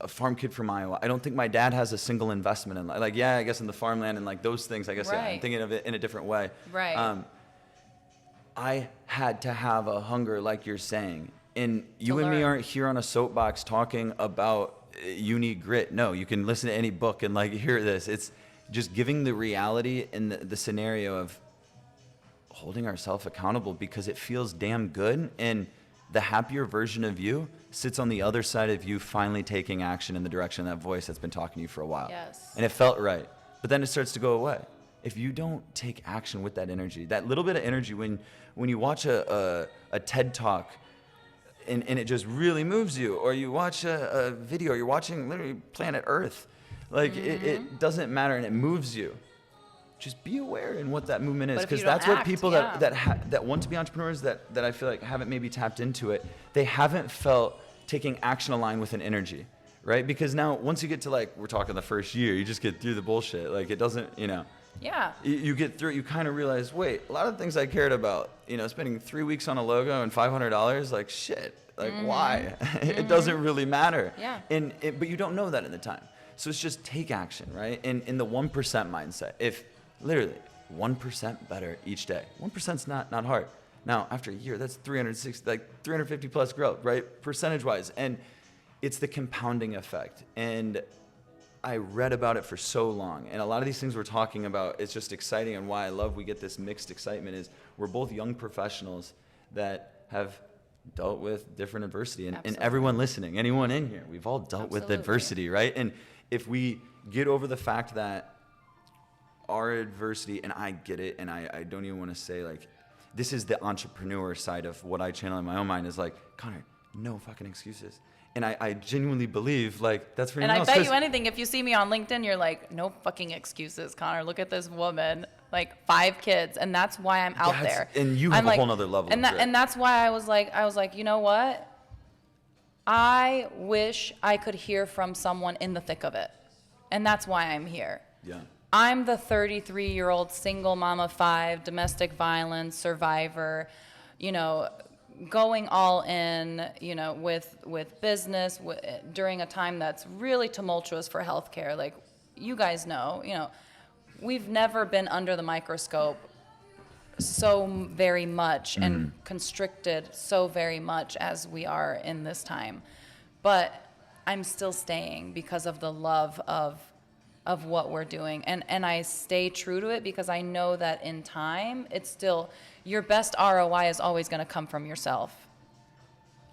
a farm kid from Iowa. I don't think my dad has a single investment in, like, yeah, I guess in the farmland and like those things. I guess yeah, I'm Right. thinking of it in a different way. Right. I had to have a hunger, like you're saying. And you and me learn. aren't here on a soapbox talking about you need grit. No, you can listen to any book and like hear this. It's just giving the reality and the scenario of holding ourselves accountable, because it feels damn good. And the happier version of you sits on the other side of you finally taking action in the direction of that voice that's been talking to you for a while. Yes. And it felt right. But then it starts to go away. If you don't take action with that energy, that little bit of energy, when you watch a TED Talk, and it just really moves you, or you watch a video, you're watching literally Planet Earth, like it doesn't matter, and it moves you. Just be aware in what that movement is, But if you because don't that's what act, people yeah. that want to be entrepreneurs that I feel like haven't maybe tapped into it. They haven't felt taking action aligned with an energy, right? Because now once you get to, like, we're talking the first year, you just get through the bullshit. Like, it doesn't, you know. Yeah. You get through it, you kind of realize, wait, a lot of things I cared about, you know, spending 3 weeks on a logo and $500, like, shit, like, why? It doesn't really matter. Yeah. But you don't know that at the time. So it's just take action, right? And in the 1% mindset, if literally 1% better each day, 1%'s not hard. Now, after a year, that's 360, like 350 plus growth, right? Percentage wise. And it's the compounding effect. And I read about it for so long. And a lot of these things we're talking about, it's just exciting. And why I love we get this mixed excitement is we're both young professionals that have dealt with different adversity. And everyone listening, anyone in here, we've all dealt with adversity, right? And if we get over the fact that our adversity, and I get it, and I don't even want to say like, this is the entrepreneur side of what I channel in my own mind is like, Connor, no fucking excuses. And I genuinely believe like that's for anyone else. And I bet you anything, if you see me on LinkedIn, you're like, no fucking excuses, Connor. Look at this woman, like 5 kids. And that's why I'm out there. And you have a whole nother level. And that's why I was like, you know what? I wish I could hear from someone in the thick of it. And that's why I'm here. Yeah. I'm the 33-year-old single mom of 5, domestic violence survivor, going all in, with business during a time that's really tumultuous for healthcare. Like, you guys know, we've never been under the microscope so very much and constricted so very much as we are in this time. But I'm still staying because of the love of what we're doing. And I stay true to it because I know that in time, it's still, your best ROI is always going to come from yourself.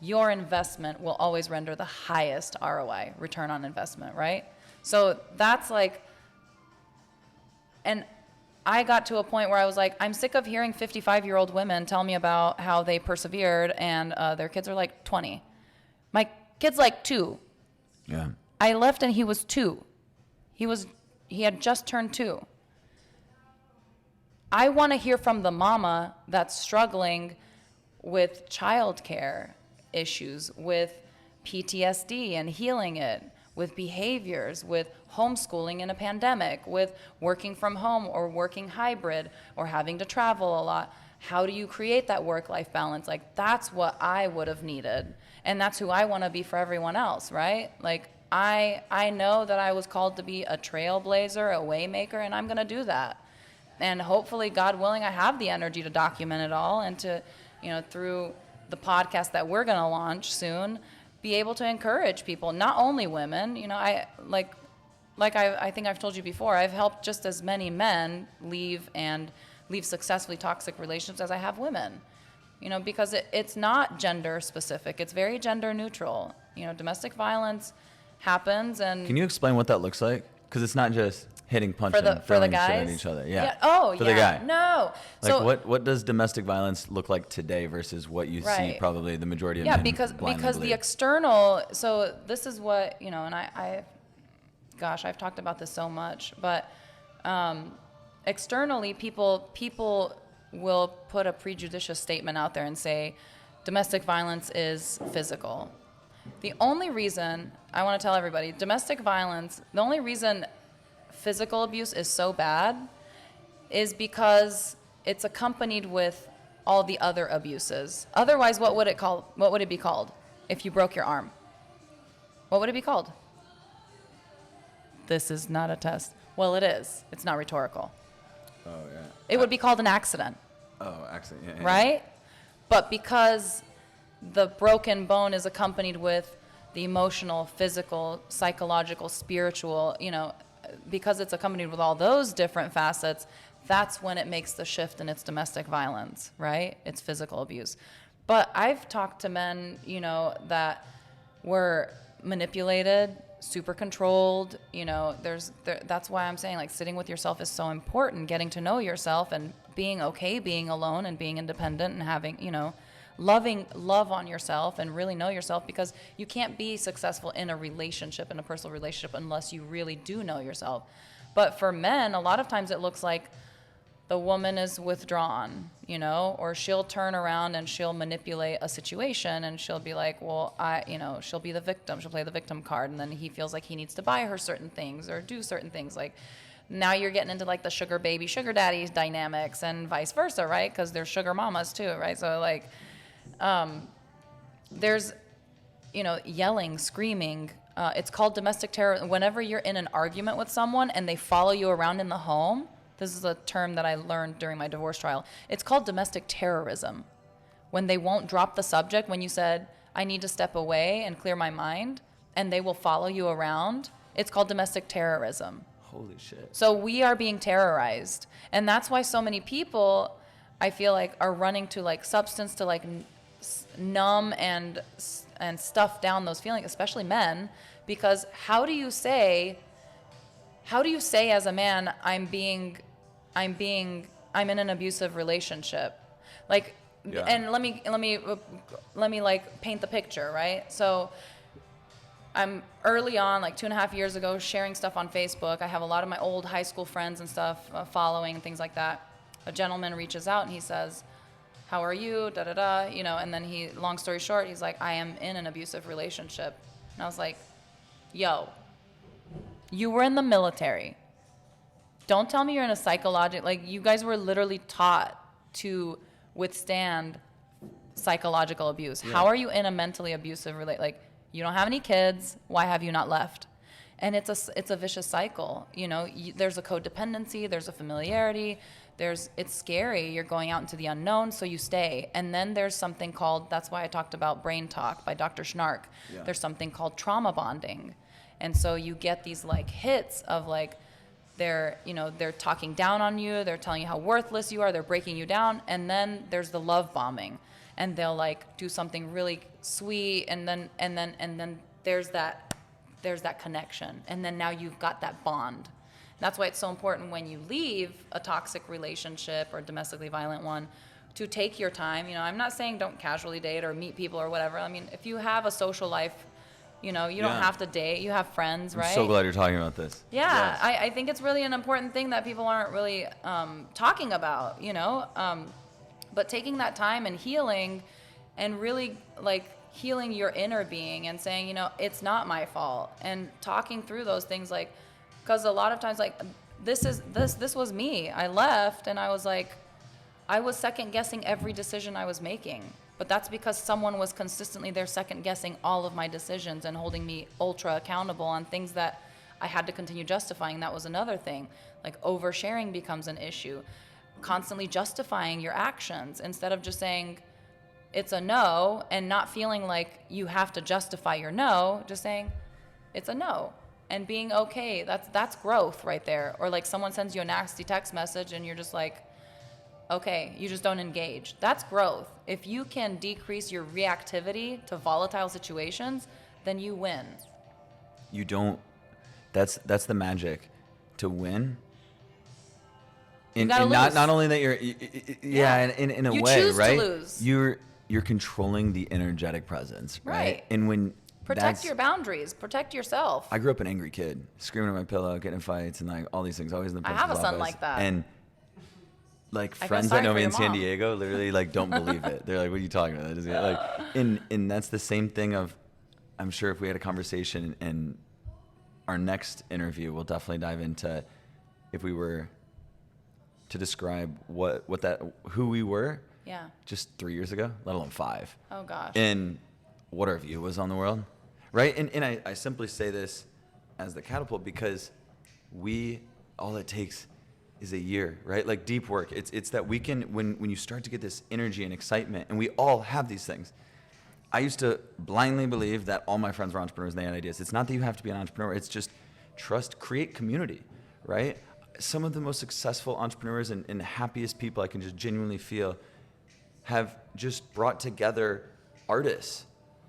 Your investment will always render the highest ROI, return on investment, right? So that's like, and I got to a point where I was like, I'm sick of hearing 55-year-old women tell me about how they persevered and their kids are like 20. My kid's like 2. Yeah. I left and he was 2. He had just turned 2. I want to hear from the mama that's struggling with childcare issues, with PTSD and healing it, with behaviors, with homeschooling in a pandemic, with working from home or working hybrid or having to travel a lot. How do you create that work-life balance? Like, that's what I would have needed. And that's who I want to be for everyone else, right? Like, I know that I was called to be a trailblazer, a waymaker, and I'm going to do that. And hopefully, God willing, I have the energy to document it all and to, through the podcast that we're going to launch soon, be able to encourage people, not only women. I think I've told you before, I've helped just as many men leave successfully toxic relationships as I have women. Because it's not gender specific. It's very gender neutral. Domestic violence happens. And can you explain what that looks like? Because it's not just hitting, punching, throwing shit at each other. Yeah. For the guy. No. Like, so, what does domestic violence look like today versus what you see probably the majority of men because believe? the external. So this is what and I've talked about this so much, but externally, people will put a prejudicial statement out there and say domestic violence is physical. The only reason, I want to tell everybody, domestic violence, the only reason physical abuse is so bad is because it's accompanied with all the other abuses. Otherwise, what would it be called if you broke your arm? What would it be called? This is not a test. Well, it is. It's not rhetorical. Oh, yeah. It would be called an accident. Oh, accident, yeah. Right? But because the broken bone is accompanied with the emotional, physical, psychological, spiritual, because it's accompanied with all those different facets, that's when it makes the shift and it's domestic violence, right? It's physical abuse. But I've talked to men, that were manipulated, super controlled, that's why I'm saying, like, sitting with yourself is so important, getting to know yourself and being okay being alone and being independent and having, love on yourself and really know yourself, because you can't be successful in a relationship, in a personal relationship, unless you really do know yourself. But for men, a lot of times it looks like the woman is withdrawn, or she'll turn around and she'll manipulate a situation and she'll be like, well, she'll be the victim. She'll play the victim card. And then he feels like he needs to buy her certain things or do certain things. Like, now you're getting into like the sugar baby, sugar daddy dynamics and vice versa, right? Because they're sugar mamas too, right? So like, there's, yelling, screaming, It's called domestic terror. Whenever you're in an argument with someone and they follow you around in the home, this is a term that I learned during my divorce trial. It's called domestic terrorism. When they won't drop the subject, when you said, I need to step away and clear my mind, and they will follow you around, it's called domestic terrorism. Holy shit. So we are being terrorized. And that's why so many people, I feel like, are running to like substance to like numb and stuff down those feelings, especially men, because how do you say as a man, I'm in an abusive relationship? Like, yeah. And let me like paint the picture, right? So I'm early on, like 2.5 years ago, sharing stuff on Facebook. I have a lot of my old high school friends and stuff following and things like that. A gentleman reaches out and he says, how are you, da-da-da, you know, and then he, long story short, he's like, I am in an abusive relationship. And I was like, yo, you were in the military. Don't tell me you're in a psychological, like, you guys were literally taught to withstand psychological abuse. Yeah. How are you in a mentally abusive like, you don't have any kids, why have you not left? And it's a vicious cycle. You know, there's a codependency, there's a familiarity, it's scary. You're going out into the unknown, so you stay. And then there's something called, that's why I talked about Brain Talk by Dr. Schnark. Yeah. There's something called trauma bonding. And so you get these like hits of like, they're talking down on you, they're telling you how worthless you are, they're breaking you down, and then there's the love bombing. And they'll like do something really sweet, and then there's that connection, and then now you've got that bond. That's why it's so important when you leave a toxic relationship or domestically violent one to take your time. You know, I'm not saying don't casually date or meet people or whatever. I mean, if you have a social life, you know, you don't have to date. You have friends, right? I'm so glad you're talking about this. Yeah, yes. I think it's really an important thing that people aren't really talking about, you know. But taking that time and healing and really like healing your inner being and saying, you know, it's not my fault, and talking through those things, like, because a lot of times, like, this was me. I left and I was like, I was second guessing every decision I was making, but that's because someone was consistently there second guessing all of my decisions and holding me ultra accountable on things that I had to continue justifying. That was another thing. Like, oversharing becomes an issue. Constantly justifying your actions instead of just saying it's a no and not feeling like you have to justify your no, just saying it's a no and being okay. That's growth right there. Or like someone sends you a nasty text message and you're just like, okay, you just don't engage. That's growth. If you can decrease your reactivity to volatile situations, then you win. You don't, that's the magic to win. In not only that you're in a you way, choose right? To lose. You're controlling the energetic presence, right? And when protect your boundaries, protect yourself. I grew up an angry kid, screaming at my pillow, getting in fights, and like all these things. Always in the I principal's have a son office. like that. And like friends that know me in San Diego literally like don't believe it. They're like, "What are you talking about?" Like, and that's the same thing of, I'm sure if we had a conversation, and our next interview, we'll definitely dive into if we were to describe who we were just 3 years ago, let alone 5. Oh gosh. And what our view was on the world, right? And I simply say this as the catapult because all it takes is a year, right? Like deep work. It's that we can, when you start to get this energy and excitement, and we all have these things. I used to blindly believe that all my friends were entrepreneurs and they had ideas. It's not that you have to be an entrepreneur. It's just trust, create community, right? Some of the most successful entrepreneurs and happiest people I can just genuinely feel have just brought together artists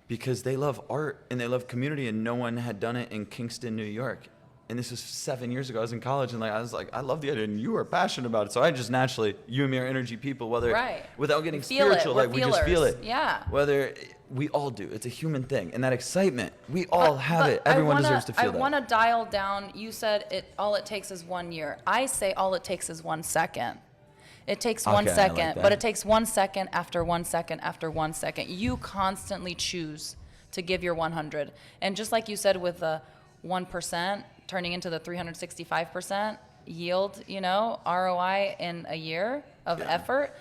because they love art and they love community, and no one had done it in Kingston, New York. And this was 7 years ago. I was in college, and I was like, I love the idea, and you are passionate about it. So I just naturally, you and me are energy people, without getting spiritual, like we just feel it. Yeah. Whether we all do. It's a human thing. And that excitement, we all have it. Everyone deserves to feel that. I want to dial down. You said all it takes is 1 year. I say all it takes is 1 second. It takes 1 second, like but it takes 1 second after 1 second after 1 second. You constantly choose to give your 100. And just like you said with the 1% turning into the 365% yield, ROI in a year of effort,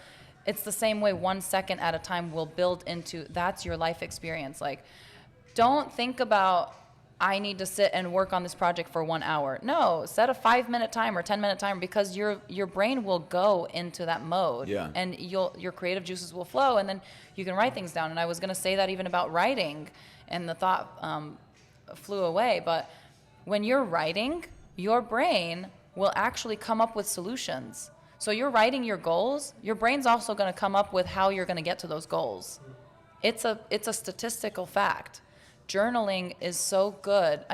it's the same way 1 second at a time will build into, that's your life experience. Like, don't think about I need to sit and work on this project for 1 hour. No, set a 5-minute timer, 10-minute timer, because your brain will go into that mode. Yeah. And your creative juices will flow, and then you can write things down. And I was going to say that even about writing, and the thought flew away. But when you're writing, your brain will actually come up with solutions. So you're writing your goals, your brain's also going to come up with how you're going to get to those goals. It's a statistical fact. Journaling is so good.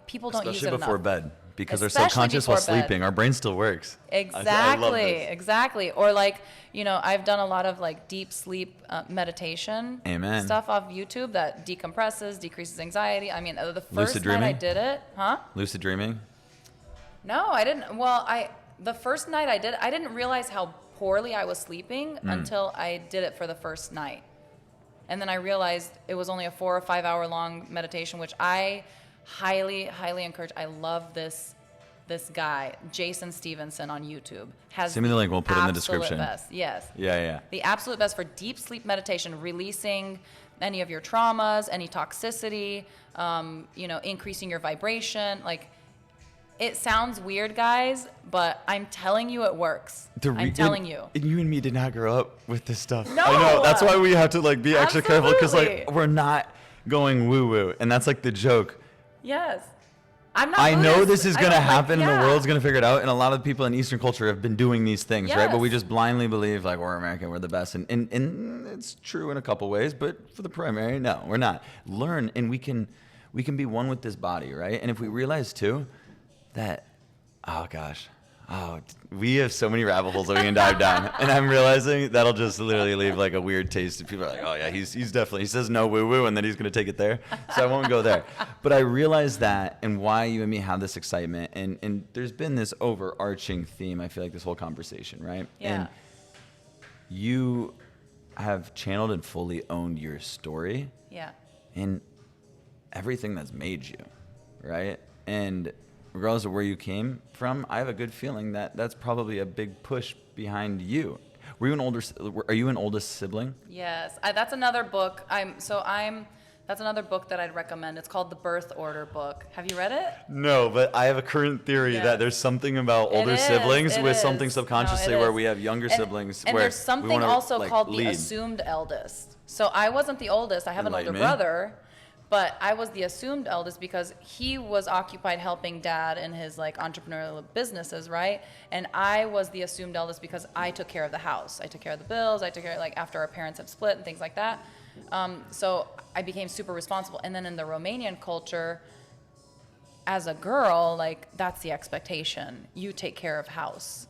People don't use it enough. Especially before bed, because our Especially subconscious while before bed. sleeping, our brain still works. Exactly, I love this. exactly. Or like, I've done a lot of like deep sleep meditation Amen. stuff off YouTube that decompresses, decreases anxiety. I mean, the first Lucid night I dreaming? did it, Lucid dreaming? No, I didn't. Well, the first night I didn't realize how poorly I was sleeping until I did it for the first night. And then I realized it was only a 4 or 5 hour long meditation, which I highly, highly encourage. I love this guy, Jason Stevenson on YouTube. Send me the link. We'll put it in the absolute description. Best. Yes. Yeah. The absolute best for deep sleep meditation, releasing any of your traumas, any toxicity, increasing your vibration. Like, it sounds weird, guys, but I'm telling you it works. I'm telling you. And you and me did not grow up with this stuff. No! I know. That's why we have to be extra careful, because Absolutely. we're not going woo-woo. And that's the joke. Yes. I'm not I know Buddhist. this is I going to don't happen and the yeah. world's going to figure it out. And a lot of people in Eastern culture have been doing these things, right? But we Yes. just blindly believe we're American, we're the best. And it's true in a couple ways, but for the primary, no, we're not. Learn, and we can be one with this body, right? And if we realize too that, we have so many rabbit holes that we can dive down. And I'm realizing that'll just literally leave a weird taste. People are like, oh yeah, he's definitely, he says no woo woo, and then he's going to take it there. So I won't go there. But I realize that, and why you and me have this excitement. And there's been this overarching theme, I feel like, this whole conversation, right? Yeah. And you have channeled and fully owned your story. Yeah. And everything that's made you, right? And regardless of where you came from, I have a good feeling that that's probably a big push behind you. Are you an oldest sibling? Yes. That's another book. That's another book that I'd recommend. It's called The Birth Order book. Have you read it? No, but I have a current theory that there's something about older siblings with something subconsciously where we have younger siblings. And where there's something we wanna, also called lead. the assumed eldest. So I wasn't the oldest. I have an older Enlighten me. brother. But I was the assumed eldest because he was occupied helping dad in his entrepreneurial businesses, right? And I was the assumed eldest because I took care of the house. I took care of the bills. I took care after our parents had split and things like that. So I became super responsible. And then in the Romanian culture, as a girl, that's the expectation. You take care of house.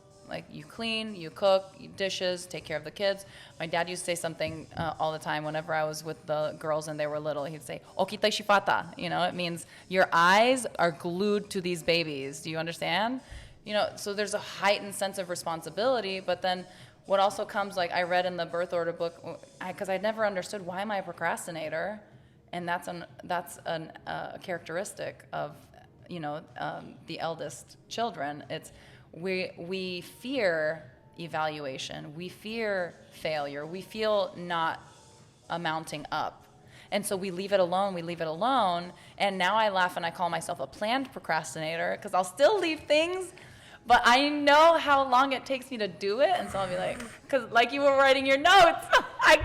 You clean, you cook, you dishes, take care of the kids. My dad used to say something all the time whenever I was with the girls and they were little. He'd say, "Ochi tai și fata." It means your eyes are glued to these babies. Do you understand? So there's a heightened sense of responsibility. But then what also comes, I read in the Birth Order book, because I never understood, why am I a procrastinator? And that's a characteristic of the eldest children. It's we fear evaluation, we fear failure, we feel not amounting up. And so we leave it alone, and now I laugh and I call myself a planned procrastinator, because I'll still leave things, but I know how long it takes me to do it, and so I'll be because you were writing your notes, I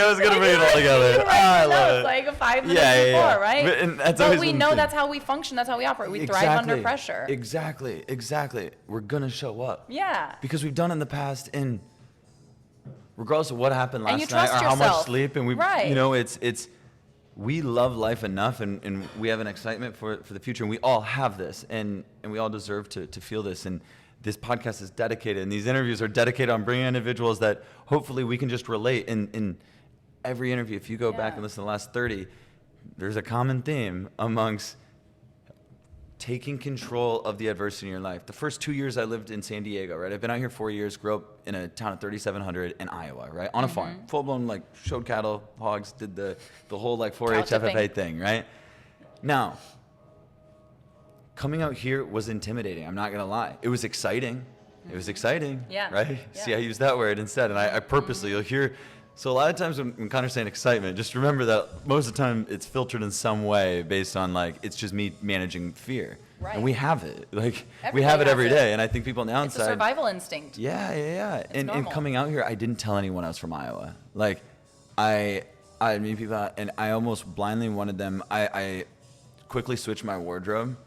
was going to bring it all together. I love it. 5 minutes before, right? But we know that's how we function, that's how we operate. We thrive under pressure. Exactly. We're going to show up. Yeah. Because we've done it in the past, and regardless of what happened last night trust or how yourself. much sleep, and Right. it's we love life enough, and we have an excitement for the future, and we all have this, and we all deserve to feel this. And this podcast is dedicated, and these interviews are dedicated on bringing individuals that hopefully we can just relate. In every interview, if you go back and listen to the last 30, there's a common theme amongst taking control of the adversity in your life. The first 2 years I lived in San Diego, right? I've been out here 4 years, grew up in a town of 3,700 in Iowa, right? On a farm, full-blown, showed cattle, hogs, did the whole 4-H FFA thing, right? Now, coming out here was intimidating. I'm not going to lie. It was exciting. It was exciting, Yeah. right? Yeah. See, I used that word instead, and I purposely, you'll hear So a lot of times when Connor's saying excitement, just remember that most of the time it's filtered in some way based on like it's just me managing fear, Right. and we have it. Like we Everybody have it has every it. day, and I think people on the It's a outside. survival instinct. Yeah. And normal. coming out here, I didn't tell anyone I was from Iowa. Like I meet people out, and I almost blindly wanted them. I quickly switched my wardrobe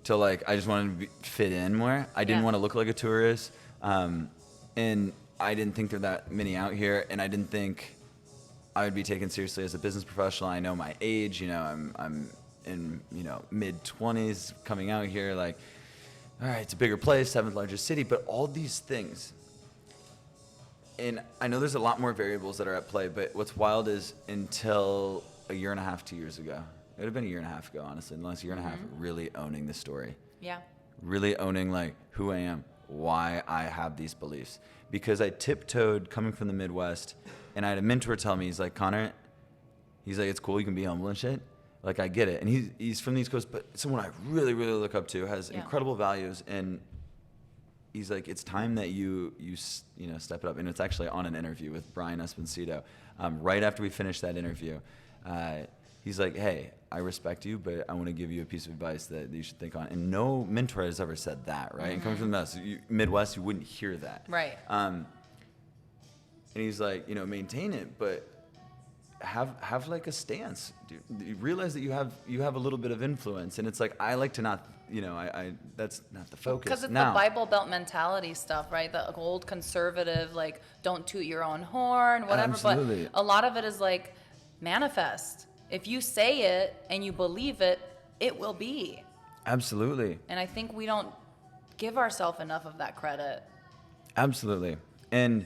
to like I just wanted to fit in more. I didn't Yeah. want to look like a tourist, and I didn't think there were that many out here, and I didn't think I would be taken seriously as a business professional. I know my age. You know, I'm in mid 20s coming out here. Like, all right, it's a bigger place, 7th largest city, but all these things. And I know there's a lot more variables that are at play, but what's wild is until a year and a half, 2 years ago, it would have been a year and a half ago, honestly, in the last year and a half, really owning the story. Yeah. Really owning like who I am, why I have these beliefs. Because I tiptoed coming from the Midwest, and I had a mentor tell me, he's like, Connor, he's like, it's cool, you can be humble and shit. Like, I get it. And he's from the East Coast, but someone I really, really look up to, has incredible values, and he's like, it's time that you step it up. And it's actually on an interview with Brian Esposito. Right after we finished that interview, he's like, hey, I respect you, but I want to give you a piece of advice that you should think on. And no mentor has ever said that, right? And coming from the Midwest, you wouldn't hear that. Right. And he's like, maintain it, but have like a stance, dude. You realize that you have a little bit of influence, and it's like I like to not, I that's not the focus. Because it's now. the Bible Belt mentality stuff, right? The old conservative, like, don't toot your own horn, whatever. Absolutely. But a lot of it is like, manifest. If you say it and you believe it, it will be. Absolutely. And I think we don't give ourselves enough of that credit. Absolutely. And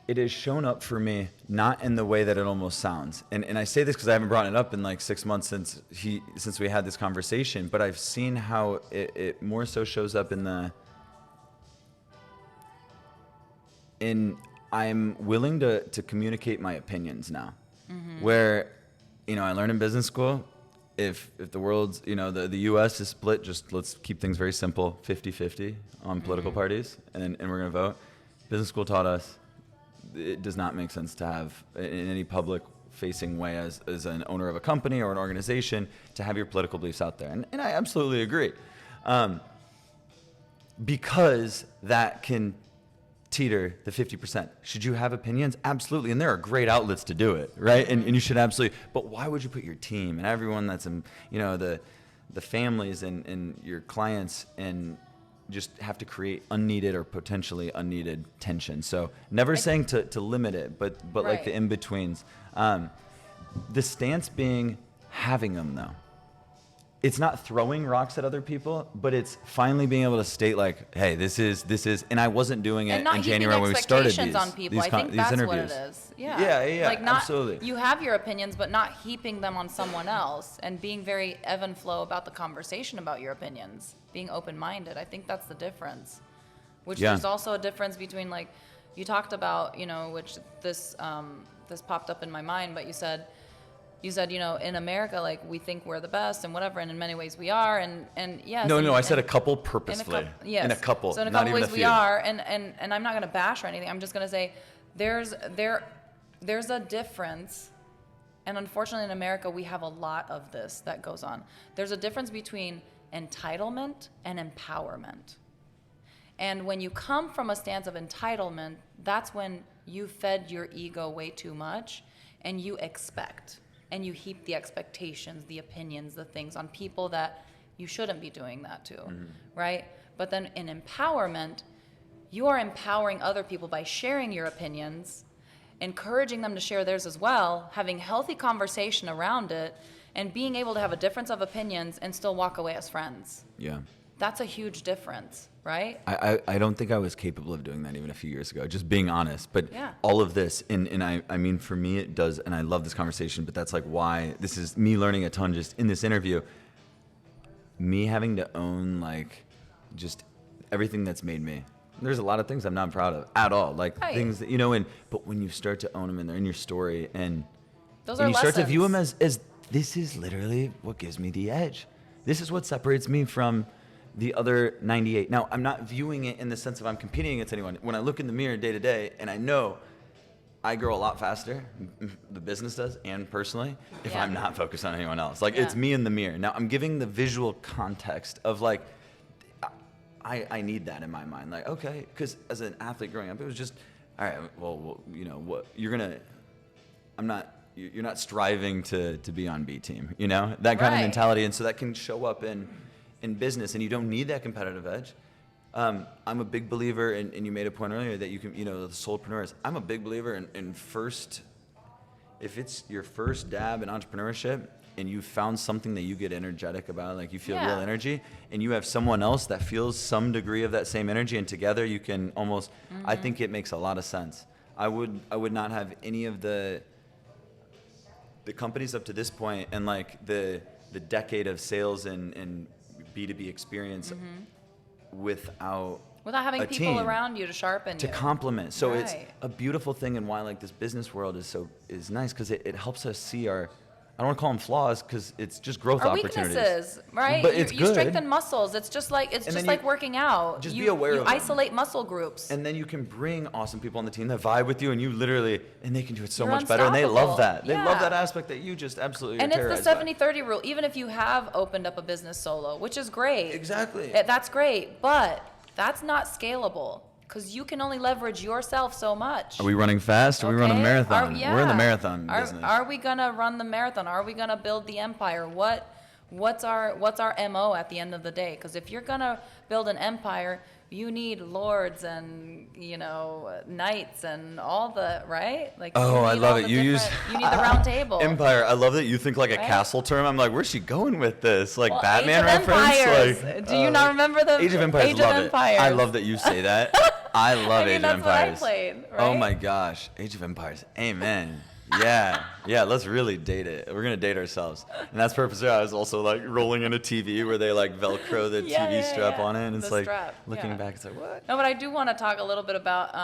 it has shown up for me not in the way that it almost sounds. And I say this because I haven't brought it up in like 6 months since we had this conversation, but I've seen how it more so shows up in I'm willing to communicate my opinions now. Where, I learned in business school, if the world's, the U.S. is split, just let's keep things very simple, 50-50 on political parties, and we're going to vote. Business school taught us it does not make sense to have, in any public-facing way as an owner of a company or an organization, to have your political beliefs out there. And I absolutely agree. Because that can teeter the 50%. Should you have opinions? Absolutely. And there are great outlets to do it, right? And you should absolutely. But why would you put your team and everyone that's in, the families and your clients, and just have to create unneeded or potentially unneeded tension? So never saying to limit it, but Right. like the in-betweens. The stance being having them, though. It's not throwing rocks at other people, but it's finally being able to state like, hey, this is, and I wasn't doing it And not in heaping January when we started expectations these, on people. these, I think these that's interviews. what it is. Yeah. Yeah, Like, not, absolutely. You have your opinions, but not heaping them on someone else, and being very ebb and flow about the conversation about your opinions. Being open-minded. I think that's the difference. Which Yeah. there's also a difference between, like, you talked about, which this popped up in my mind, but you said, in America, like, we think we're the best and whatever, and in many ways we are, and yes. No, I said and- a couple purposefully. Yes. In a couple, So in a not couple even ways a we few. are, and I'm not going to bash or anything. I'm just going to say there's a difference, and unfortunately in America we have a lot of this that goes on. There's a difference between entitlement and empowerment. And when you come from a stance of entitlement, that's when you fed your ego way too much, and you expect. And you heap the expectations, the opinions, the things on people that you shouldn't be doing that to, right? But then in empowerment, you are empowering other people by sharing your opinions, encouraging them to share theirs as well, having healthy conversation around it, and being able to have a difference of opinions and still walk away as friends. Yeah. That's a huge difference, right? I don't think I was capable of doing that even a few years ago, just being honest. But Yeah. all of this, and I mean, for me, it does, and I love this conversation, but that's like why this is me learning a ton just in this interview. Me having to own, like, just everything that's made me. There's a lot of things I'm not proud of at all. Like, Right. things that, but when you start to own them and they're in your story, and Those and are you start to view them lessons. as this is literally what gives me the edge. This is what separates me from the other 98. Now, I'm not viewing it in the sense of I'm competing against anyone. When I look in the mirror day to day, and I know I grow a lot faster, the business does, and personally, if I'm not focused on anyone else. Like, it's me in the mirror. Now, I'm giving the visual context of, like, I need that in my mind. Like, okay, because as an athlete growing up, it was just, all right, well, you know, what you're not striving to be on B team, you know, that kind of mentality. And so that can show up in business, and you don't need that competitive edge. I'm a big believer, and you made a point earlier that you can, you know, the solopreneurs. I'm a big believer in first, if it's your first dab in entrepreneurship and you found something that you get energetic about, like you feel real energy, and you have someone else that feels some degree of that same energy, and together you can almost, I think it makes a lot of sense. I would not have any of the companies up to this point and like the decade of sales and B2B experience without having a people team around you to sharpen to you. complement. So it's a beautiful thing, and why like this business world is nice, because it helps us see our, I don't want to call them flaws, because it's just growth our opportunities. weaknesses, right? But it's you good. strengthen muscles. It's just like working out. Just you, be aware you of them. isolate muscle groups. And then you can bring awesome people on the team that vibe with you, and you literally, and they can do it so You're much better, and they love unstoppable. that. They love that aspect that you just absolutely And are it's terrorized the by. 70-30 rule. Even if you have opened up a business solo, which is great. Exactly. That's great, but that's not scalable, because you can only leverage yourself so much. Are we running fast? Or are we running a marathon? We're in the marathon business. Are we gonna run the marathon? Are we gonna build the empire? What's our MO at the end of the day? Because if you're gonna build an empire, you need lords and, you know, knights and all the, right? Like, oh, I love it. You need the round table. Empire. I love that you think like a castle term. I'm like, where's she going with this? Like Batman Age of reference? Empires. Like, do you not remember the Age of Empires? Age Love of it. Empires. I love that you say that. I love Age of that's Empires. what I played, right? Oh my gosh, Age of Empires. Amen. Yeah. Let's really date it. We're gonna date ourselves, and that's purposely. I was also like rolling in a TV where they like Velcro the TV strap on it, and it's the like strap. looking back, it's like what? No, but I do want to talk a little bit about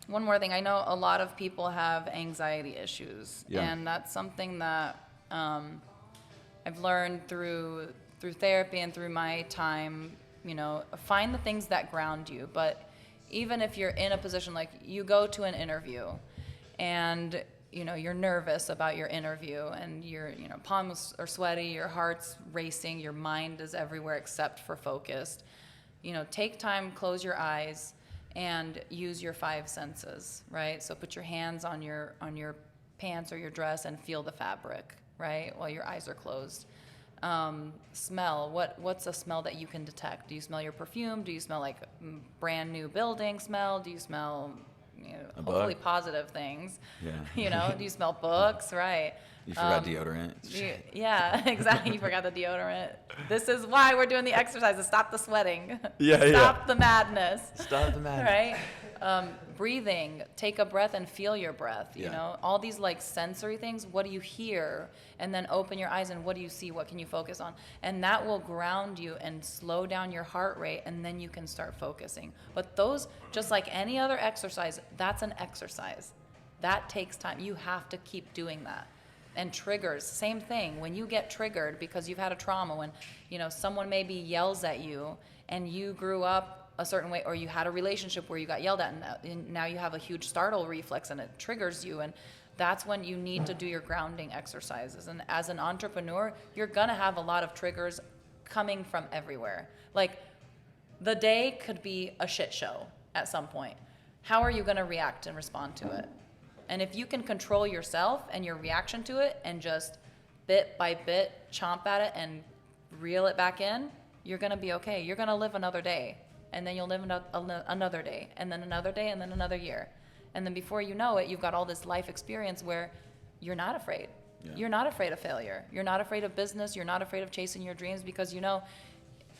one more thing. I know a lot of people have anxiety issues, and that's something that I've learned through therapy and through my time. You know, find the things that ground you. But even if you're in a position like you go to an interview, and you know you're nervous about your interview, and your palms are sweaty, your heart's racing, your mind is everywhere except for focused. You know, take time, close your eyes, and use your 5 senses, right? So put your hands on your pants or your dress and feel the fabric, right, while your eyes are closed. Smell. What's a smell that you can detect? Do you smell your perfume? Do you smell like brand new building smell? Do you smell, you know, hopefully positive things? Yeah. You know, do you smell books? Right. You forgot deodorant. Yeah, exactly. You forgot the deodorant. This is why we're doing the exercises. Stop the sweating. Yeah. Stop the madness. Stop the madness. Right? Breathing. Take a breath and feel your breath. You know, all these like sensory things. What do you hear? And then open your eyes and what do you see? What can you focus on? And that will ground you and slow down your heart rate, and then you can start focusing. But those, just like any other exercise, that's an exercise. That takes time. You have to keep doing that. And triggers, same thing. When you get triggered because you've had a trauma, when, you know, someone maybe yells at you and you grew up a certain way, or you had a relationship where you got yelled at, and now you have a huge startle reflex and it triggers you, and that's when you need to do your grounding exercises. And as an entrepreneur, you're gonna have a lot of triggers coming from everywhere. Like, the day could be a shit show at some point. How are you gonna react and respond to it? And if you can control yourself and your reaction to it and just bit by bit chomp at it and reel it back in, you're going to be okay. You're going to live another day, and then you'll live another day, and then another day, and then another year. And then before you know it, you've got all this life experience where you're not afraid. Yeah. You're not afraid of failure. You're not afraid of business. You're not afraid of chasing your dreams, because you know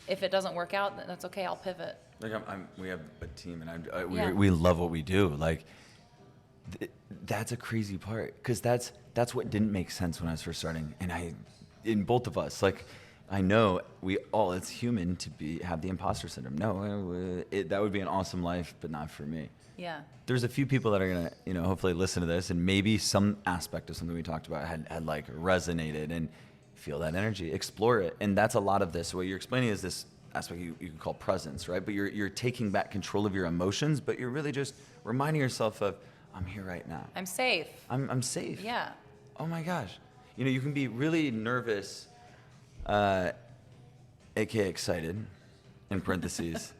if it doesn't work out, that's okay. I'll pivot. Like we have a team, and we love what we do. Like, that's a crazy part, because that's what didn't make sense when I was first starting, and in both of us, like, I know we all, it's human to have the imposter syndrome. No, that would be an awesome life, but not for me. Yeah. There's a few people that are gonna, you know, hopefully listen to this, and maybe some aspect of something we talked about had like resonated, and feel that energy, explore it, and that's a lot of this. What you're explaining is this aspect you can call presence, right? But you're taking back control of your emotions, but you're really just reminding yourself of, I'm here right now. I'm safe. I'm safe. Yeah. Oh my gosh. You can be really nervous, aka excited, in parentheses,